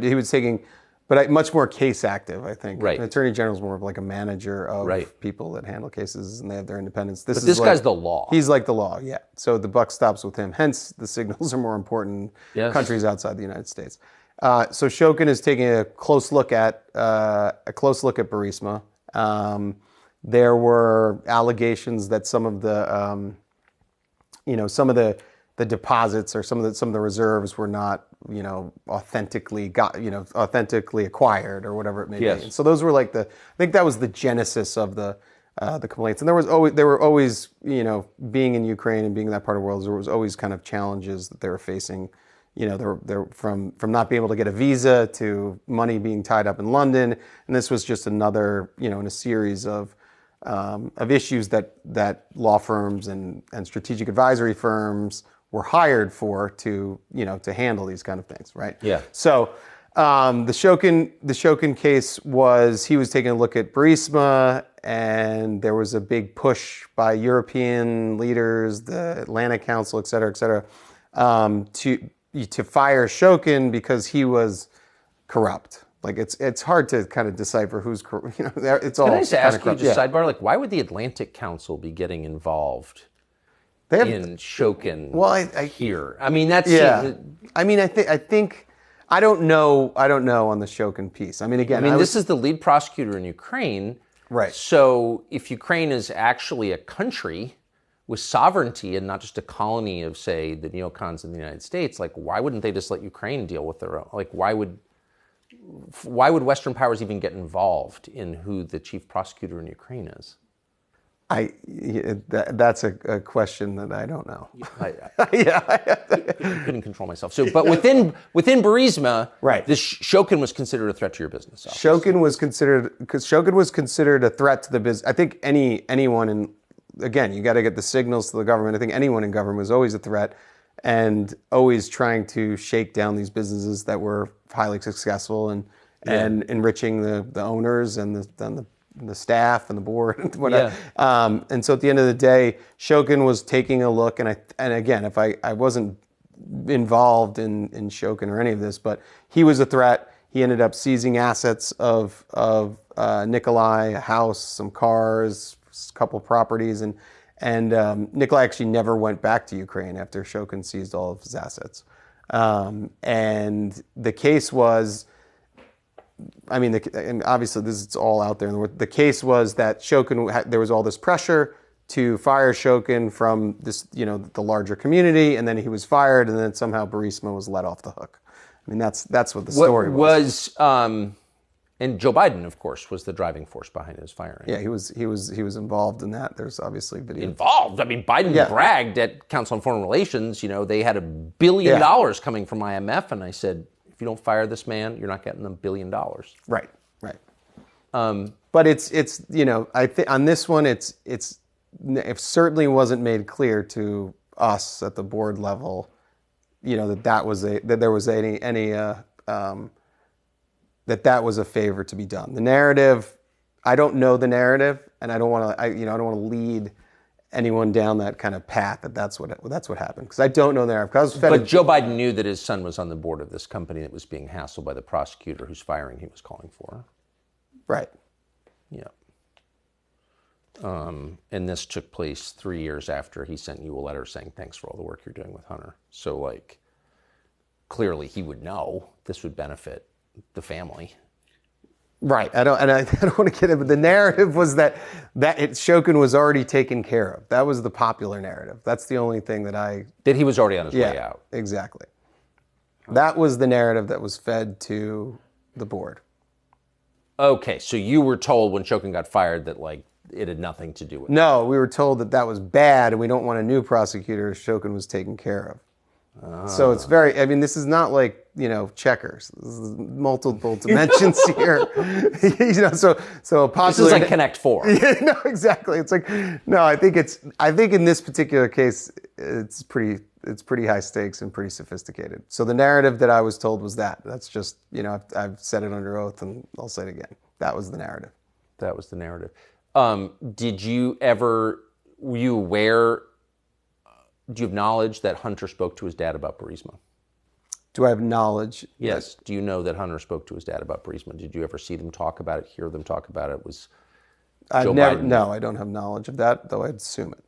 he was taking, much more case active, I think. Right. An attorney general is more of like a manager of people that handle cases, and they have their independence. This guy's the law. He's like the law, yeah. So the buck stops with him. Hence, the signals are more important in countries outside the United States. So Shokan is taking a close look at Burisma. There were allegations that some of the the deposits or some of the reserves were not, authentically acquired or whatever it may be. And so those were like I think that was the genesis of the complaints. And there were always, being in Ukraine and being in that part of the world, there was always kind of challenges that they were facing. They're from not being able to get a visa to money being tied up in London, and this was just another, in a series of issues that law firms and strategic advisory firms were hired for to handle these kind of things, right? Yeah. So the Shokin case was, he was taking a look at Burisma, and there was a big push by European leaders, the Atlantic Council, et cetera, to fire Shokin because he was corrupt. Like it's hard to kind of decipher who's corrupt. It's all. Can I just ask you, corrupt. just sidebar, like why would the Atlantic Council be getting involved in Shokin? Well, here. I mean, that's I mean, I think I don't know on the Shokin piece. I mean, again, this is the lead prosecutor in Ukraine, right? So if Ukraine is actually a country with sovereignty and not just a colony of, say, the neocons in the United States, like why wouldn't they just let Ukraine deal with their own? Like why would Western powers even get involved in who the chief prosecutor in Ukraine is? That's a question that I don't know. I couldn't control myself. So, but within Burisma, right, this Shokin was considered a threat to your business. Obviously. Shokin was considered a threat to the business. I think anyone in, again, you got to get the signals to the government. I think anyone in government was always a threat, and always trying to shake down these businesses that were highly successful and enriching the owners and the staff and the board and whatever. Yeah. And so at the end of the day, Shokin was taking a look, and again, if I wasn't involved in Shokin or any of this, but he was a threat. He ended up seizing assets of Nikolai, a house, some cars, a couple of properties, and Nikolai actually never went back to Ukraine after Shokin seized all of his assets. And the case was, and obviously it's all out there in the world. The case was that Shokin, there was all this pressure to fire Shokin from this, the larger community, and then he was fired, and then somehow Burisma was let off the hook. I mean, that's what the story was. And Joe Biden, of course, was the driving force behind his firing. Yeah, he was involved in that. There's obviously video. Involved? I mean, Biden bragged at Council on Foreign Relations, they had $1 billion coming from IMF, and I said, if you don't fire this man, you're not getting the $1 billion. Right. But it's I think on this one, it certainly wasn't made clear to us at the board level, that there was that was a favor to be done. The narrative, I don't know the narrative, and I don't want to lead anyone down that kind of path that's what happened, because I don't know the narrative. But Joe Biden knew that his son was on the board of this company that was being hassled by the prosecutor whose firing he was calling for. Right. Yeah. And this took place 3 years after he sent you a letter saying thanks for all the work you're doing with Hunter. So clearly he would know this would benefit the family. Right. I don't want to get it, but the narrative was that Shokin was already taken care of. That was the popular narrative. That's the only thing that he was already on his way out. Exactly. That was the narrative that was fed to the board. Okay, so you were told when Shokin got fired that it had nothing to do with it. No, we were told that was bad and we don't want a new prosecutor. So was taken care of. So it's this is not like, checkers. This is multiple dimensions here. So a popular... This is like Connect 4. Yeah, no, exactly. It's I think in this particular case, it's pretty high stakes and pretty sophisticated. So the narrative that I was told was that. That's just, I've said it under oath and I'll say it again. That was the narrative. That was the narrative. Were you aware... Do you have knowledge that Hunter spoke to his dad about Burisma? Do I have knowledge? Yes. Do you know that Hunter spoke to his dad about Burisma? Did you ever see them talk about it, hear them talk about it? Was Joe Biden? No, I don't have knowledge of that, though I'd assume it.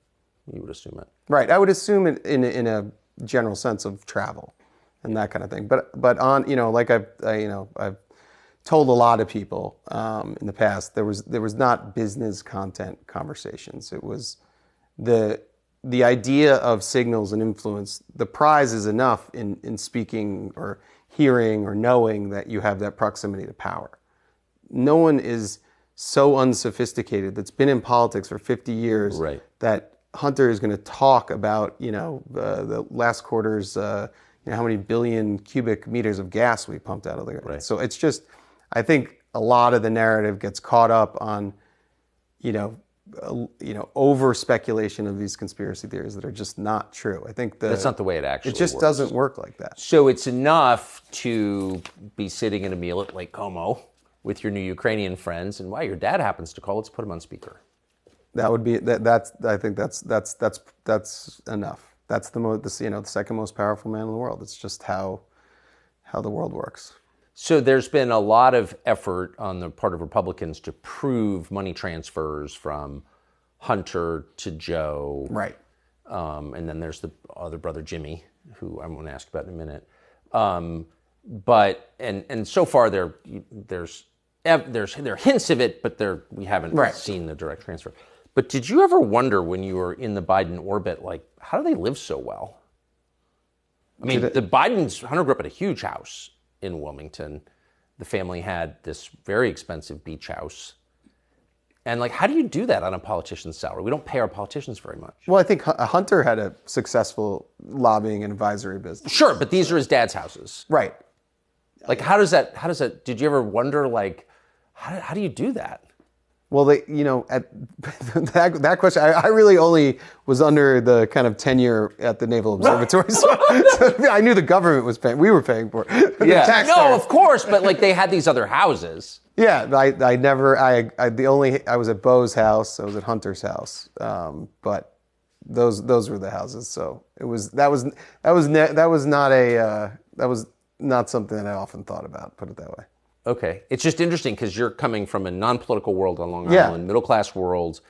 You would assume it. Right. I would assume it in a general sense of travel and that kind of thing. But on, I've told a lot of people in the past, there was not business content conversations. It was the idea of signals and influence, the prize is enough in speaking or hearing or knowing that you have that proximity to power. No one is so unsophisticated that's been in politics for 50 years that Hunter is going to talk about, the last quarter's, how many billion cubic meters of gas we pumped out of the ground. So it's just, I think a lot of the narrative gets caught up on, over speculation of these conspiracy theories that are just not true. I think that's not the way it actually works. It just doesn't work like that. So it's enough to be sitting at a meal at Lake Como with your new Ukrainian friends, and your dad happens to call. Let's put him on speaker. That would be that's. I think that's enough. That's the second most powerful man in the world. It's just how the world works. So there's been a lot of effort on the part of Republicans to prove money transfers from Hunter to Joe. Right. And then there's the other brother, Jimmy, who I'm going to ask about in a minute. But so far there are hints of it, but we haven't seen the direct transfer. But did you ever wonder when you were in the Biden orbit, how do they live so well? I mean, Hunter grew up at a huge house in Wilmington. The family had this very expensive beach house. And how do you do that on a politician's salary? We don't pay our politicians very much. Well, I think Hunter had a successful lobbying and advisory business. Sure, but these are his dad's houses. Right. How does that, did you ever wonder, how do you do that? Well, at that question, I really only was under the kind of tenure at the Naval Observatory, so I knew the government was paying. We were paying for it. Yeah, no, of course, but they had these other houses. Yeah, I was at Bo's house, I was at Hunter's house, but those were the houses. So that was not something that I often thought about. Put it that way. Okay. It's just interesting because you're coming from a non-political world on Long Island, middle-class world,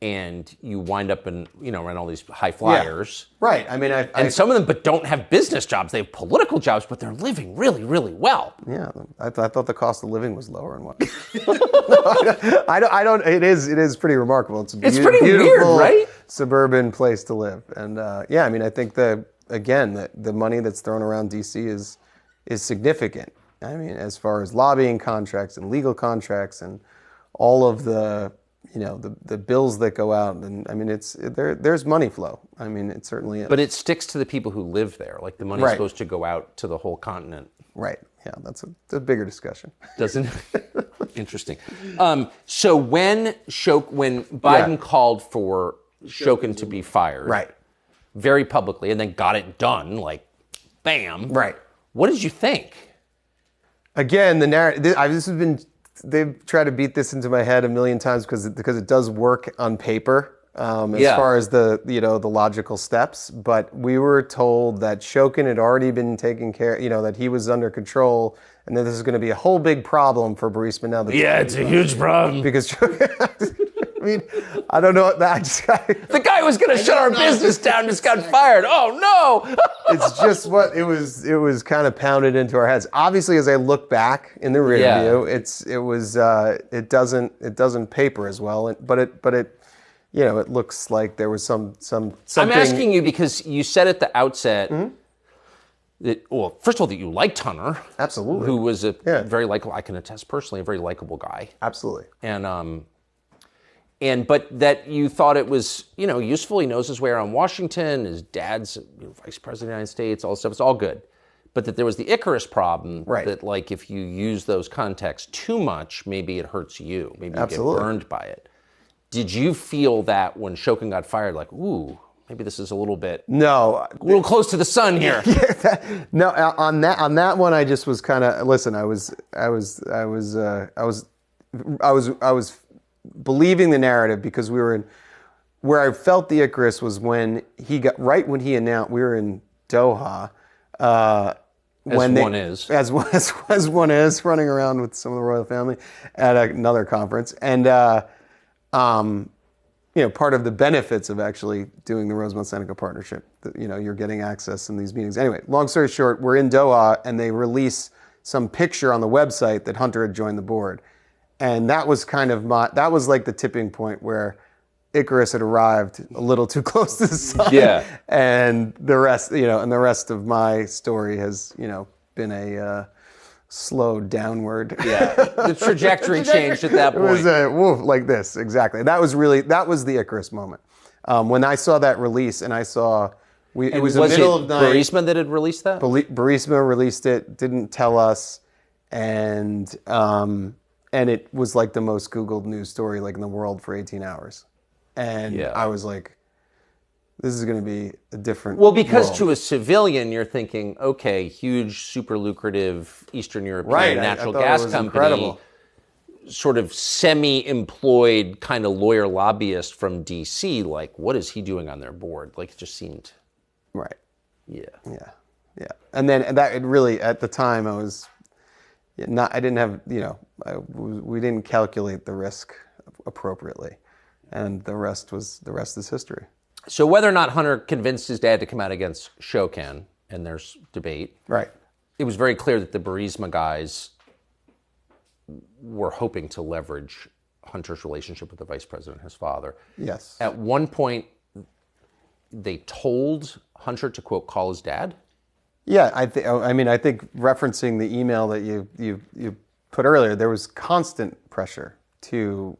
and you wind up in, around all these high flyers. Yeah. Right. I mean, and some of them but don't have business jobs. They have political jobs, but they're living really, really well. Yeah. I thought the cost of living was lower and what. No, I don't. It is pretty remarkable. It's pretty weird, right? Suburban place to live. And I mean, I think the money that's thrown around DC is significant. I mean, as far as lobbying contracts and legal contracts and all of the bills that go out, and I mean, there's money flow. I mean, it certainly is. But it sticks to the people who live there. The money's supposed to go out to the whole continent. Right. Yeah, that's a bigger discussion. Doesn't it? Interesting. So when Biden called for Shokin to be fired, very publicly, and then got it done, bam. Right. What did you think? Again, the narrative. They've tried to beat this into my head a million times because it does work on paper as far as the logical steps. But we were told that Shokin had already been taken care, that he was under control, and that this is going to be a whole big problem for Burisma now. It's a huge problem because Shokin. I mean, I don't know. The guy was going to shut our business down just got fired. Oh no! It's just what it was. It was kind of pounded into our heads. Obviously, as I look back in the rear view, it doesn't paper as well. But it looks like there was something. I'm asking you because you said at the outset that, first of all, that you liked Hunter, absolutely, who was a very likable. I can attest personally, a very likable guy, absolutely, but that you thought it was, useful. He knows his way around Washington. His dad's vice president of the United States. All this stuff. It's all good. But that there was the Icarus problem. Right. That if you use those contexts too much, maybe it hurts you. Maybe you absolutely. Get burned by it. Did you feel that when Shokin got fired, ooh, maybe this is a little little close to the sun here? No, on that one, I just was kind of listen. I was believing the narrative because we were in where I felt the Icarus was when he announced we were in Doha. As one is running around with some of the royal family at another conference, and part of the benefits of actually doing the Rosemont-Seneca partnership, you're getting access in these meetings. Anyway, long story short, we're in Doha, and they release some picture on the website that Hunter had joined the board. And that was kind of that was like the tipping point where Icarus had arrived a little too close to the sun. Yeah. And the rest, and the rest of my story has, been a slow downward. Yeah. The trajectory changed at that point. It was like this, exactly. That was the Icarus moment. When I saw that release and I saw, it was the middle of night. Burisma that had released that? Burisma released it, didn't tell us, and it was like the most Googled news story like in the world for 18 hours. And I was like, this is going to be a different because world. To a civilian, you're thinking, okay, huge, super lucrative Eastern European natural gas company, incredible. Sort of semi-employed kind of lawyer lobbyist from D.C., like, what is he doing on their board? Like, it just seemed... Right. Yeah. And that really, at the time, I was not, I didn't have, we didn't calculate the risk appropriately. And the rest is history. So whether or not Hunter convinced his dad to come out against Shokan, and there's debate. Right. It was very clear that the Burisma guys were hoping to leverage Hunter's relationship with the vice president, his father. Yes. At one point, they told Hunter to, quote, call his dad? Yeah, I think referencing the email that you put earlier, there was constant pressure to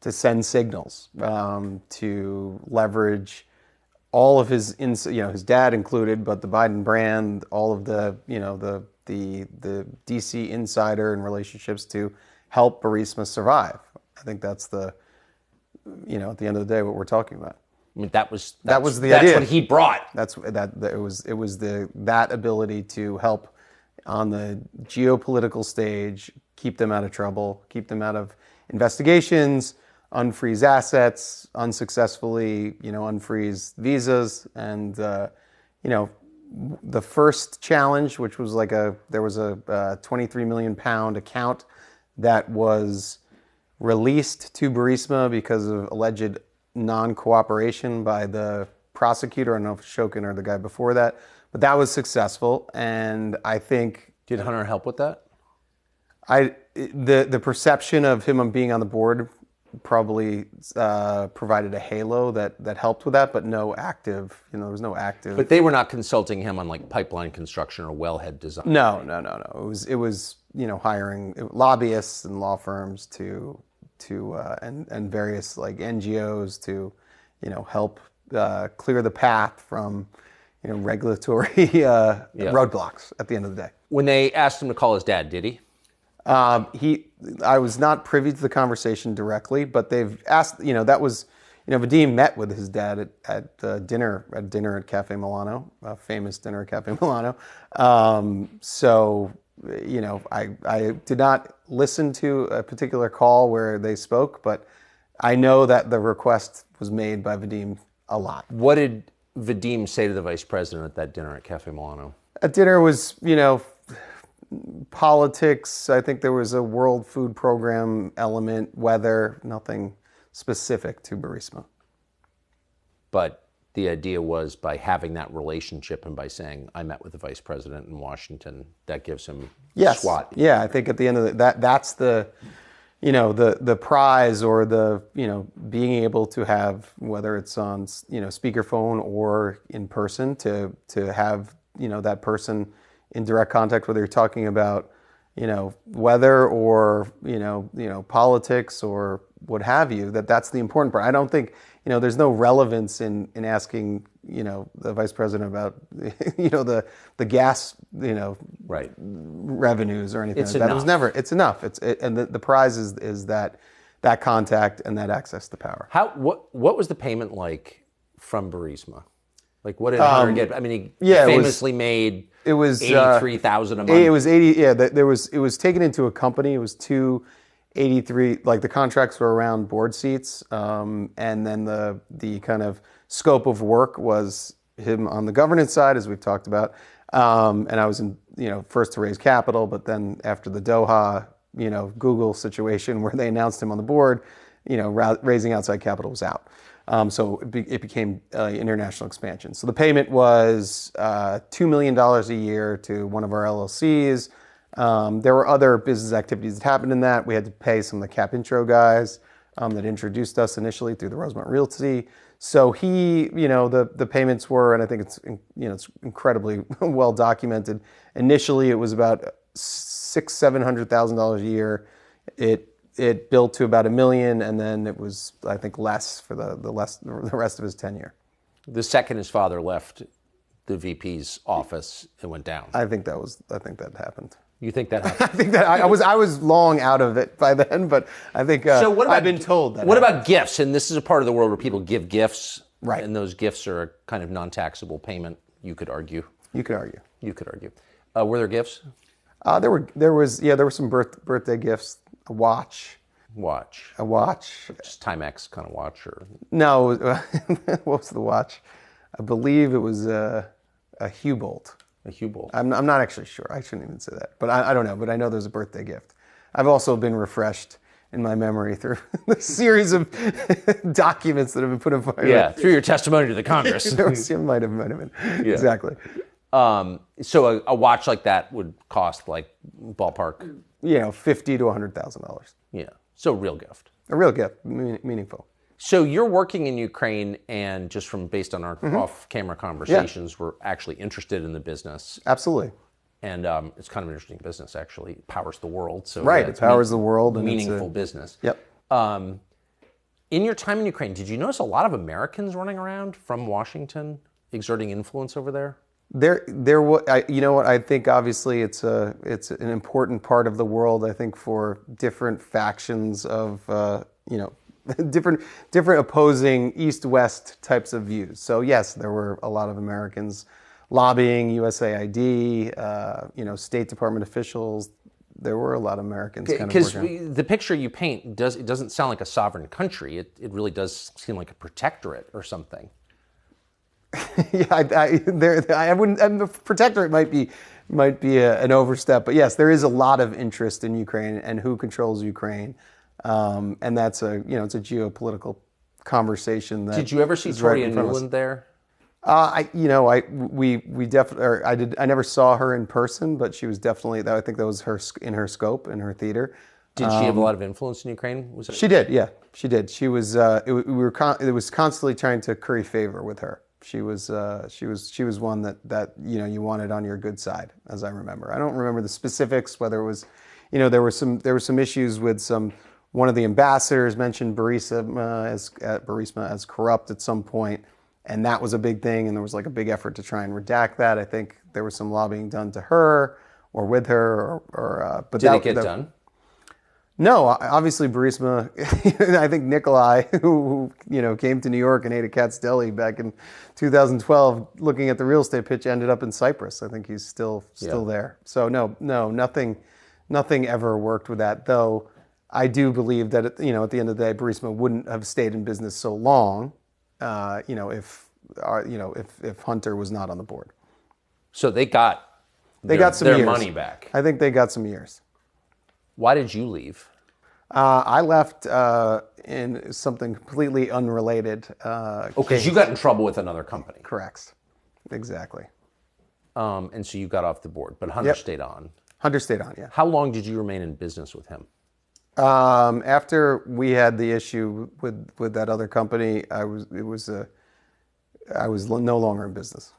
send signals, to leverage all of his dad included, but the Biden brand, all of the DC insider and relationships to help Burisma survive. I think that's at the end of the day what we're talking about. I mean, that was the idea. That's what he brought. It was that ability to help on the geopolitical stage, keep them out of trouble, keep them out of investigations, unfreeze assets, unsuccessfully, unfreeze visas, and the first challenge, which was there was a 23 million pound account that was released to Burisma because of alleged non-cooperation by the prosecutor. I don't know if Shokin or the guy before that, but that was successful. And I think... Did Hunter help with that? The perception of him being on the board probably provided a halo that helped with that, but no active, there was no active... But they were not consulting him on like pipeline construction or wellhead design. No. It was hiring lobbyists and law firms and various like NGOs to, help clear the path from, regulatory roadblocks at the end of the day. When they asked him to call his dad, did he? I was not privy to the conversation directly, but they've asked, that was, Vadim met with his dad at dinner at Cafe Milano, a famous dinner at Cafe Milano. I did not listen to a particular call where they spoke, but I know that the request was made by Vadim a lot. What did Vadim say to the vice president at that dinner at Cafe Milano? At dinner was, politics. I think there was a World Food Program element, weather, nothing specific to Burisma. But the idea was by having that relationship and by saying, I met with the vice president in Washington, that gives him SWAT. Yeah, I think at the end of that's the, the prize, or the, being able to have, whether it's on, speakerphone or in person, to have, that person in direct contact, whether you're talking about, weather or, politics or what have you, that's the important part. I don't think, there's no relevance in asking, the vice president about, the gas, right, revenues or anything it's like that. It was never, it's enough. And the prize is that contact and that access to power. What was the payment like from Burisma? Like, what did Hunter get? I mean, he famously made $83,000 a month. It was 80. Yeah, it was taken into a company. It was 283. Like the contracts were around board seats, and then the kind of scope of work was him on the governance side, as we've talked about. And I was in, first to raise capital, but then after the Doha, Google situation where they announced him on the board, raising outside capital was out. So it became international expansion. So the payment was $2 million a year to one of our LLCs. There were other business activities that happened in that. We had to pay some of the cap intro guys. that introduced us initially through the Rosemont Realty. So he, the payments were, and I think it's incredibly well documented. Initially, it was about $600,000-$700,000 a year. It built to about $1 million, and then it was, I think, less for the rest of his tenure. The second his father left the VP's office, it went down. I think that happened. You think that happened? I think that I was long out of it by then, but I think I've been told that. What about gifts? And this is a part of the world where people give gifts, right? And those gifts are a kind of non-taxable payment. You could argue. You could argue. Were there gifts? There were some birthday gifts. A watch. Just Timex kind of watch, or no? What was the watch? I believe it was a Hubolt. A Hubolt. I'm not actually sure. I shouldn't even say that. But I don't know. But I know there's a birthday gift. I've also been refreshed in my memory through the series of documents that have been put in front of me. Yeah, through your testimony to the Congress. Might have been. Yeah. Exactly. So a watch like that would cost like ballpark? $50,000 to $100,000. Yeah. So real gift. A real gift, meaningful. So you're working in Ukraine, and just based on our off-camera conversations, we're actually interested in the business. Absolutely. And it's kind of an interesting business, actually. It powers the world. So right, it powers the world. And meaningful business. Yep. In your time in Ukraine, did you notice a lot of Americans running around from Washington, exerting influence over there? You know what? I think obviously it's an important part of the world. I think for different factions of different opposing East-West types of views. So yes, there were a lot of Americans lobbying, USAID, State Department officials. There were a lot of Americans kind of working. Because the picture you paint doesn't sound like a sovereign country. It really does seem like a protectorate or something. Yeah, I wouldn't. And the protectorate might be an overstep, but yes, there is a lot of interest in Ukraine and who controls Ukraine, and that's it's a geopolitical conversation. Did you ever see Toria Nuland there? I never saw her in person, but she was definitely. I think that was in her scope, in her theater. Did she have a lot of influence in Ukraine? She did, yeah, she did. She was. It was constantly trying to curry favor with her. She was one that you wanted on your good side, as I remember. I don't remember the specifics, whether it was, there were some issues with one of the ambassadors mentioned Burisma as corrupt at some point, and that was a big thing, and there was like a big effort to try and redact that. I think there was some lobbying done to her or with her, but did it get done? No, obviously Burisma. I think Nikolai, who came to New York and ate at Cat's Deli back in 2012, looking at the real estate pitch, ended up in Cyprus. I think he's still there. So no, nothing ever worked with that. Though I do believe that at the end of the day, Burisma wouldn't have stayed in business so long, if Hunter was not on the board. So they got their money back. I think they got some years. Why did you leave? I left in something completely unrelated. Because you got in trouble with another company. Correct. Exactly. And so you got off the board, but Hunter stayed on. Hunter stayed on, yeah. How long did you remain in business with him? After we had the issue with that other company, I was no longer in business.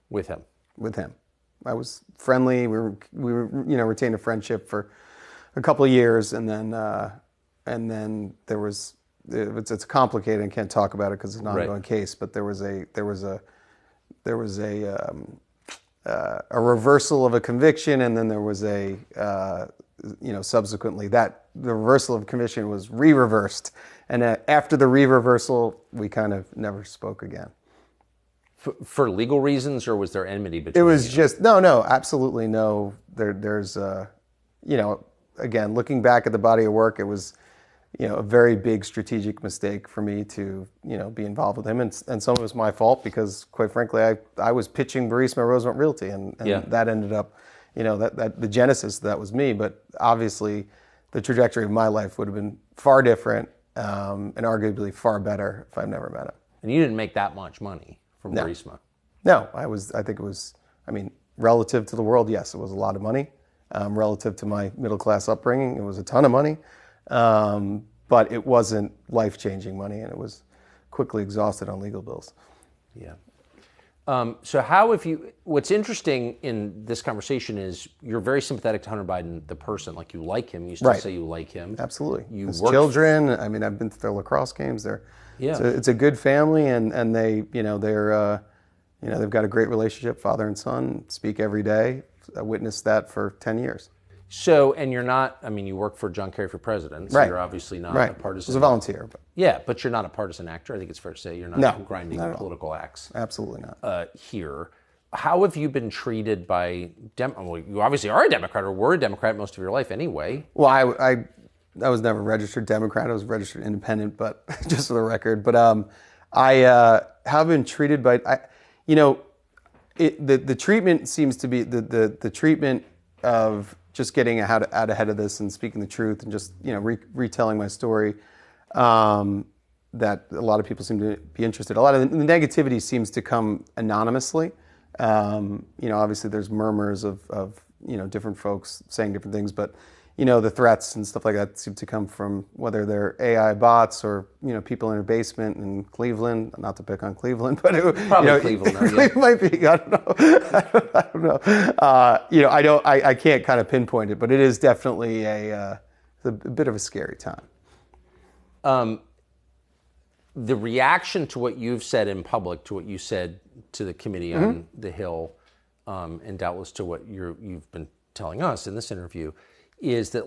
With him? With him. I was friendly. We retained a friendship for a couple of years, and then there was it's complicated and can't talk about it because it's an ongoing case. But there was a reversal of a conviction, and then there was subsequently that the reversal of conviction was re-reversed, and after the re-reversal, we kind of never spoke again. For legal reasons, or was there enmity between? It was just no, absolutely no. There's again, looking back at the body of work, it was, a very big strategic mistake for me to, be involved with him. And some of it was my fault because, quite frankly, I was pitching Burisma Rosemont Realty, and that ended up, that the genesis, that was me. But obviously, the trajectory of my life would have been far different and arguably far better if I'd never met him. And you didn't make that much money from Burisma? No, I think it was, relative to the world, yes, it was a lot of money. Relative to my middle-class upbringing, it was a ton of money. but it wasn't life-changing money, and it was quickly exhausted on legal bills. Yeah. So how have you, what's interesting in this conversation is you're very sympathetic to Hunter Biden, the person, like you like him. You still say you like him. Absolutely. His children, I mean, I've been to their lacrosse games. It's a good family, and they, they've got a great relationship, father and son, speak every day. I witnessed that for 10 years. So, and you're not, I mean, you work for John Kerry for president, so you're obviously not a partisan. I was a volunteer. But. Yeah, but you're not a partisan actor. I think it's fair to say you're not grinding political acts. Absolutely not. Here. How have you been treated by, well, you obviously are a Democrat or were a Democrat most of your life anyway. Well, I was never a registered Democrat. I was a registered independent, but just for the record. But I have been treated by, the treatment seems to be, the treatment of just getting out ahead of this and speaking the truth and just retelling my story, that a lot of people seem to be interested. A lot of the negativity seems to come anonymously. Obviously there's murmurs of different folks saying different things, but the threats and stuff like that seem to come from whether they're AI bots or people in a basement in Cleveland. Not to pick on Cleveland, but probably Cleveland. It might be. I don't know. I don't know. I can't kind of pinpoint it, but it is definitely a bit of a scary time. The reaction to what you've said in public, to what you said to the committee on the Hill, and doubtless to what you've been telling us in this interview, is that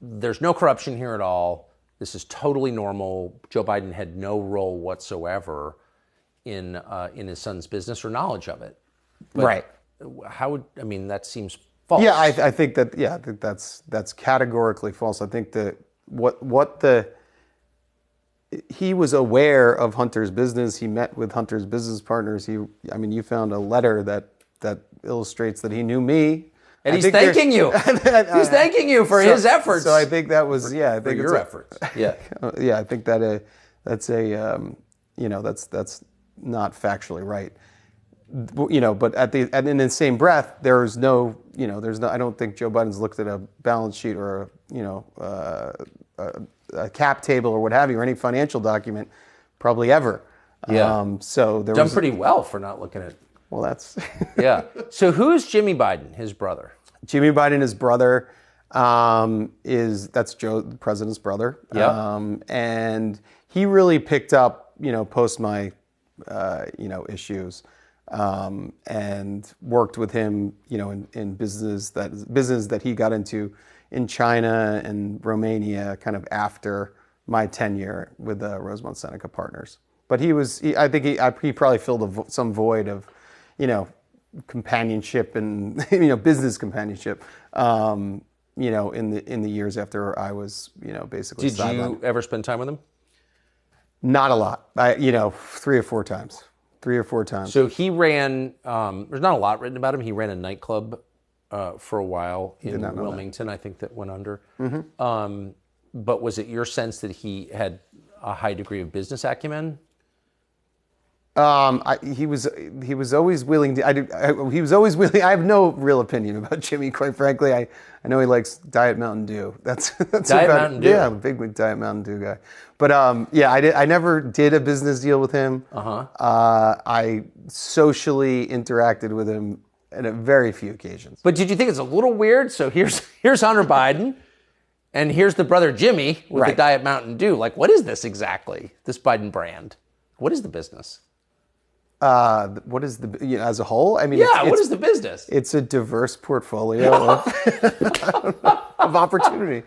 there's no corruption here at all. This is totally normal. Joe Biden had no role whatsoever in his son's business or knowledge of it. But that seems false. Yeah, I think that's categorically false. I think that he was aware of Hunter's business. He met with Hunter's business partners. You found a letter that illustrates that he knew me. And he's thanking you. He's thanking you for his efforts. So I think that was, I think your efforts. Yeah. Yeah, I think that's that's not factually right. But in the same breath, there's no, I don't think Joe Biden's looked at a balance sheet or a cap table or what have you, or any financial document, probably ever. Yeah. So there done pretty well for not looking at. Well, that's yeah. So who's Jimmy Biden? His brother. Jimmy Biden, his brother, that's Joe, the president's brother. Yeah. And he really picked up, post my, issues, and worked with him, in business that he got into in China and Romania, kind of after my tenure with Rosemont Seneca Partners. But I think he probably filled some void of, companionship and business companionship, in the years after I was basically. Did you ever spend time with him? Not a lot. 3 or 4 times. 3 or 4 times. So he ran. There's not a lot written about him. He ran a nightclub for a while in Wilmington. I think that went under. Mm-hmm. But was it your sense that he had a high degree of business acumen? He was always willing to. He was always willing. I have no real opinion about Jimmy, quite frankly. I know he likes Diet Mountain Dew. That's Diet Mountain Dew. Yeah, I'm a big Diet Mountain Dew guy. But I never did a business deal with him. I socially interacted with him on a very few occasions. But did you think it's a little weird? So here's Hunter Biden, and here's the brother Jimmy with the Diet Mountain Dew. What is this exactly? This Biden brand? What is the business? What is as a whole? I mean, what is the business? It's a diverse portfolio of opportunity.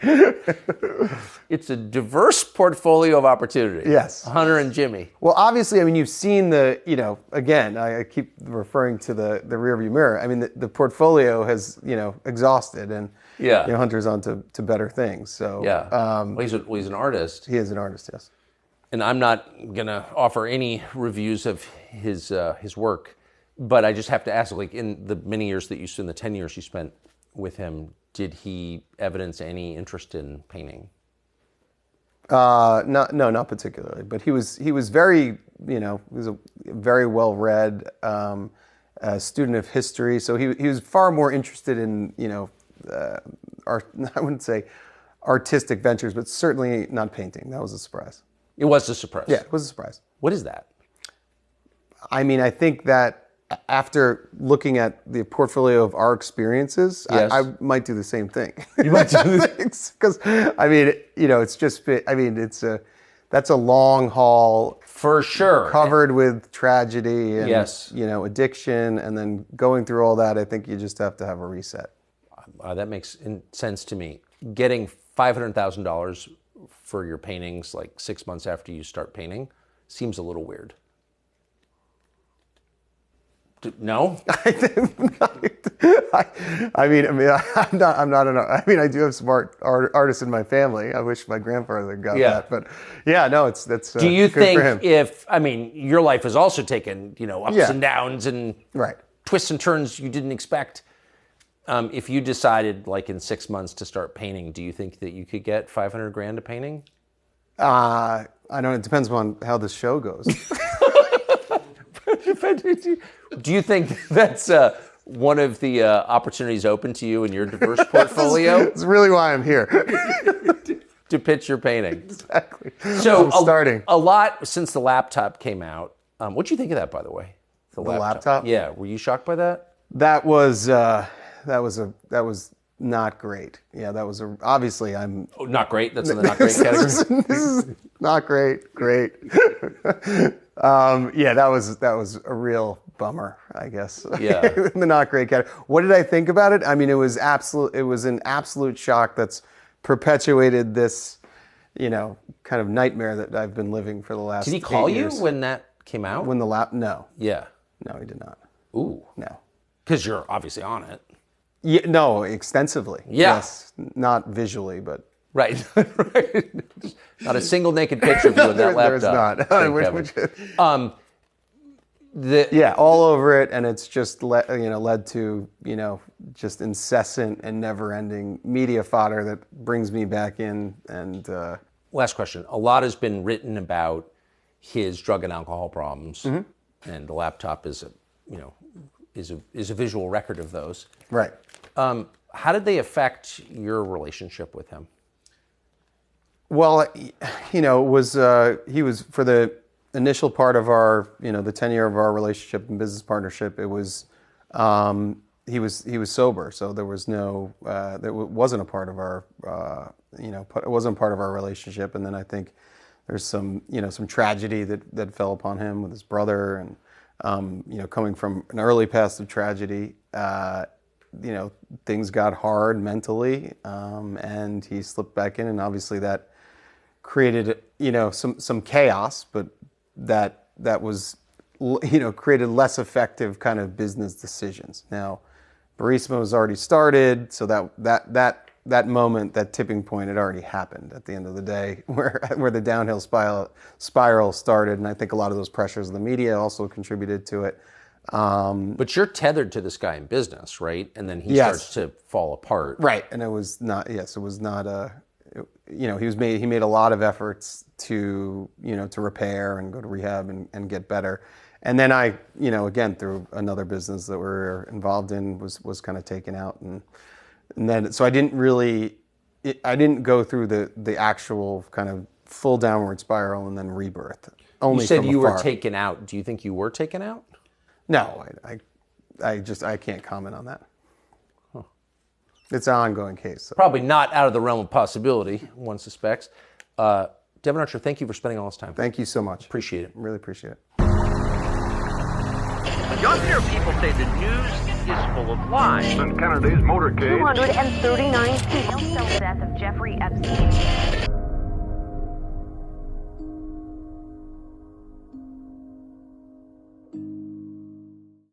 It's a diverse portfolio of opportunity. Yes. Hunter and Jimmy. Well, obviously, you've seen again, I keep referring to the rearview mirror. The portfolio has, exhausted, and Hunter's on to better things. So he's an artist. He is an artist, yes. And I'm not going to offer any reviews of his work, but I just have to ask, in the many years that in the 10 years you spent with him, did he evidence any interest in painting? Not particularly. But he was very, he was a very well-read student of history. So he was far more interested in, I wouldn't say artistic ventures, but certainly not painting. That was a surprise. It was a surprise. Yeah, it was a surprise. What is that? I mean, I think that after looking at the portfolio of our experiences, Yes. I might do the same thing. You might do this? Because, I mean, it's just, I mean, that's a long haul. For sure. Covered with tragedy and, Yes. addiction, and then going through all that, I think you just have to have a reset. That makes sense to me. Getting $500,000 for your paintings like 6 months after you start painting seems a little weird. No? I mean, I'm not. I mean, I do have smart artists in my family. I wish my grandfather got that, but yeah, no, that's. Do you good for him. think your life has also taken ups and downs and twists and turns you didn't expect? If you decided like in 6 months to start painting, do you think that you could get $500,000 a painting? I don't know. It depends on how the show goes. Do you think that's one of the opportunities open to you in your diverse portfolio? That's really why I'm here. To pitch your painting. Exactly. So I'm starting. A lot since the laptop came out. What'd you think of that, by the way? The laptop? Yeah. Were you shocked by that? That was not great. Yeah, that was obviously I'm. Oh, not great. That's in the not great category. This is not great. Great. Yeah, that was a real bummer, I guess. Yeah. In the not great category. What did I think about it? I mean, it was an absolute shock that's perpetuated this, kind of nightmare that I've been living for the last 8 years. Did he call you when that came out? When no. Yeah. No, he did not. Ooh. No. Because you're obviously on it. Yeah, no, extensively. Yeah. Yes, not visually, but. Right. Right. Not a single naked picture of you in that laptop. There is not. Yeah, all over it, and it's just led to just incessant and never-ending media fodder that brings me back in. And last question: a lot has been written about his drug and alcohol problems, and the laptop is a visual record of those. Right. How did they affect your relationship with him? Well, it was he was for the initial part of our the tenure of our relationship and business partnership. It was he was sober, so there was no that wasn't a part of our it wasn't part of our relationship. And then I think there's some some tragedy that fell upon him with his brother, and coming from an early past of tragedy. Things got hard mentally, and he slipped back in, and obviously that created some chaos, but that was created less effective kind of business decisions. Now, Burisma was already started, so that moment, that tipping point, had already happened at the end of the day, where the downhill spiral started, and I think a lot of those pressures of the media also contributed to it. But you're tethered to this guy in business, right? And then he starts to fall apart. Right. And it was not, it was not he made a lot of efforts to repair and go to rehab and get better. And then I, again, through another business that we're involved in was kind of taken out. And then, so I didn't go through the actual kind of full downward spiral and then rebirth. Only you said from you afar. were taken out. Do you think you were taken out? No, I can't comment on that. Huh. It's an ongoing case. So. Probably not out of the realm of possibility, one suspects. Devon Archer, thank you for spending all this time. Thank you so much. Appreciate it. Really appreciate it. Younger people say the news is full of lies. In Kennedy's motorcade. 239 people. The death of Jeffrey Epstein.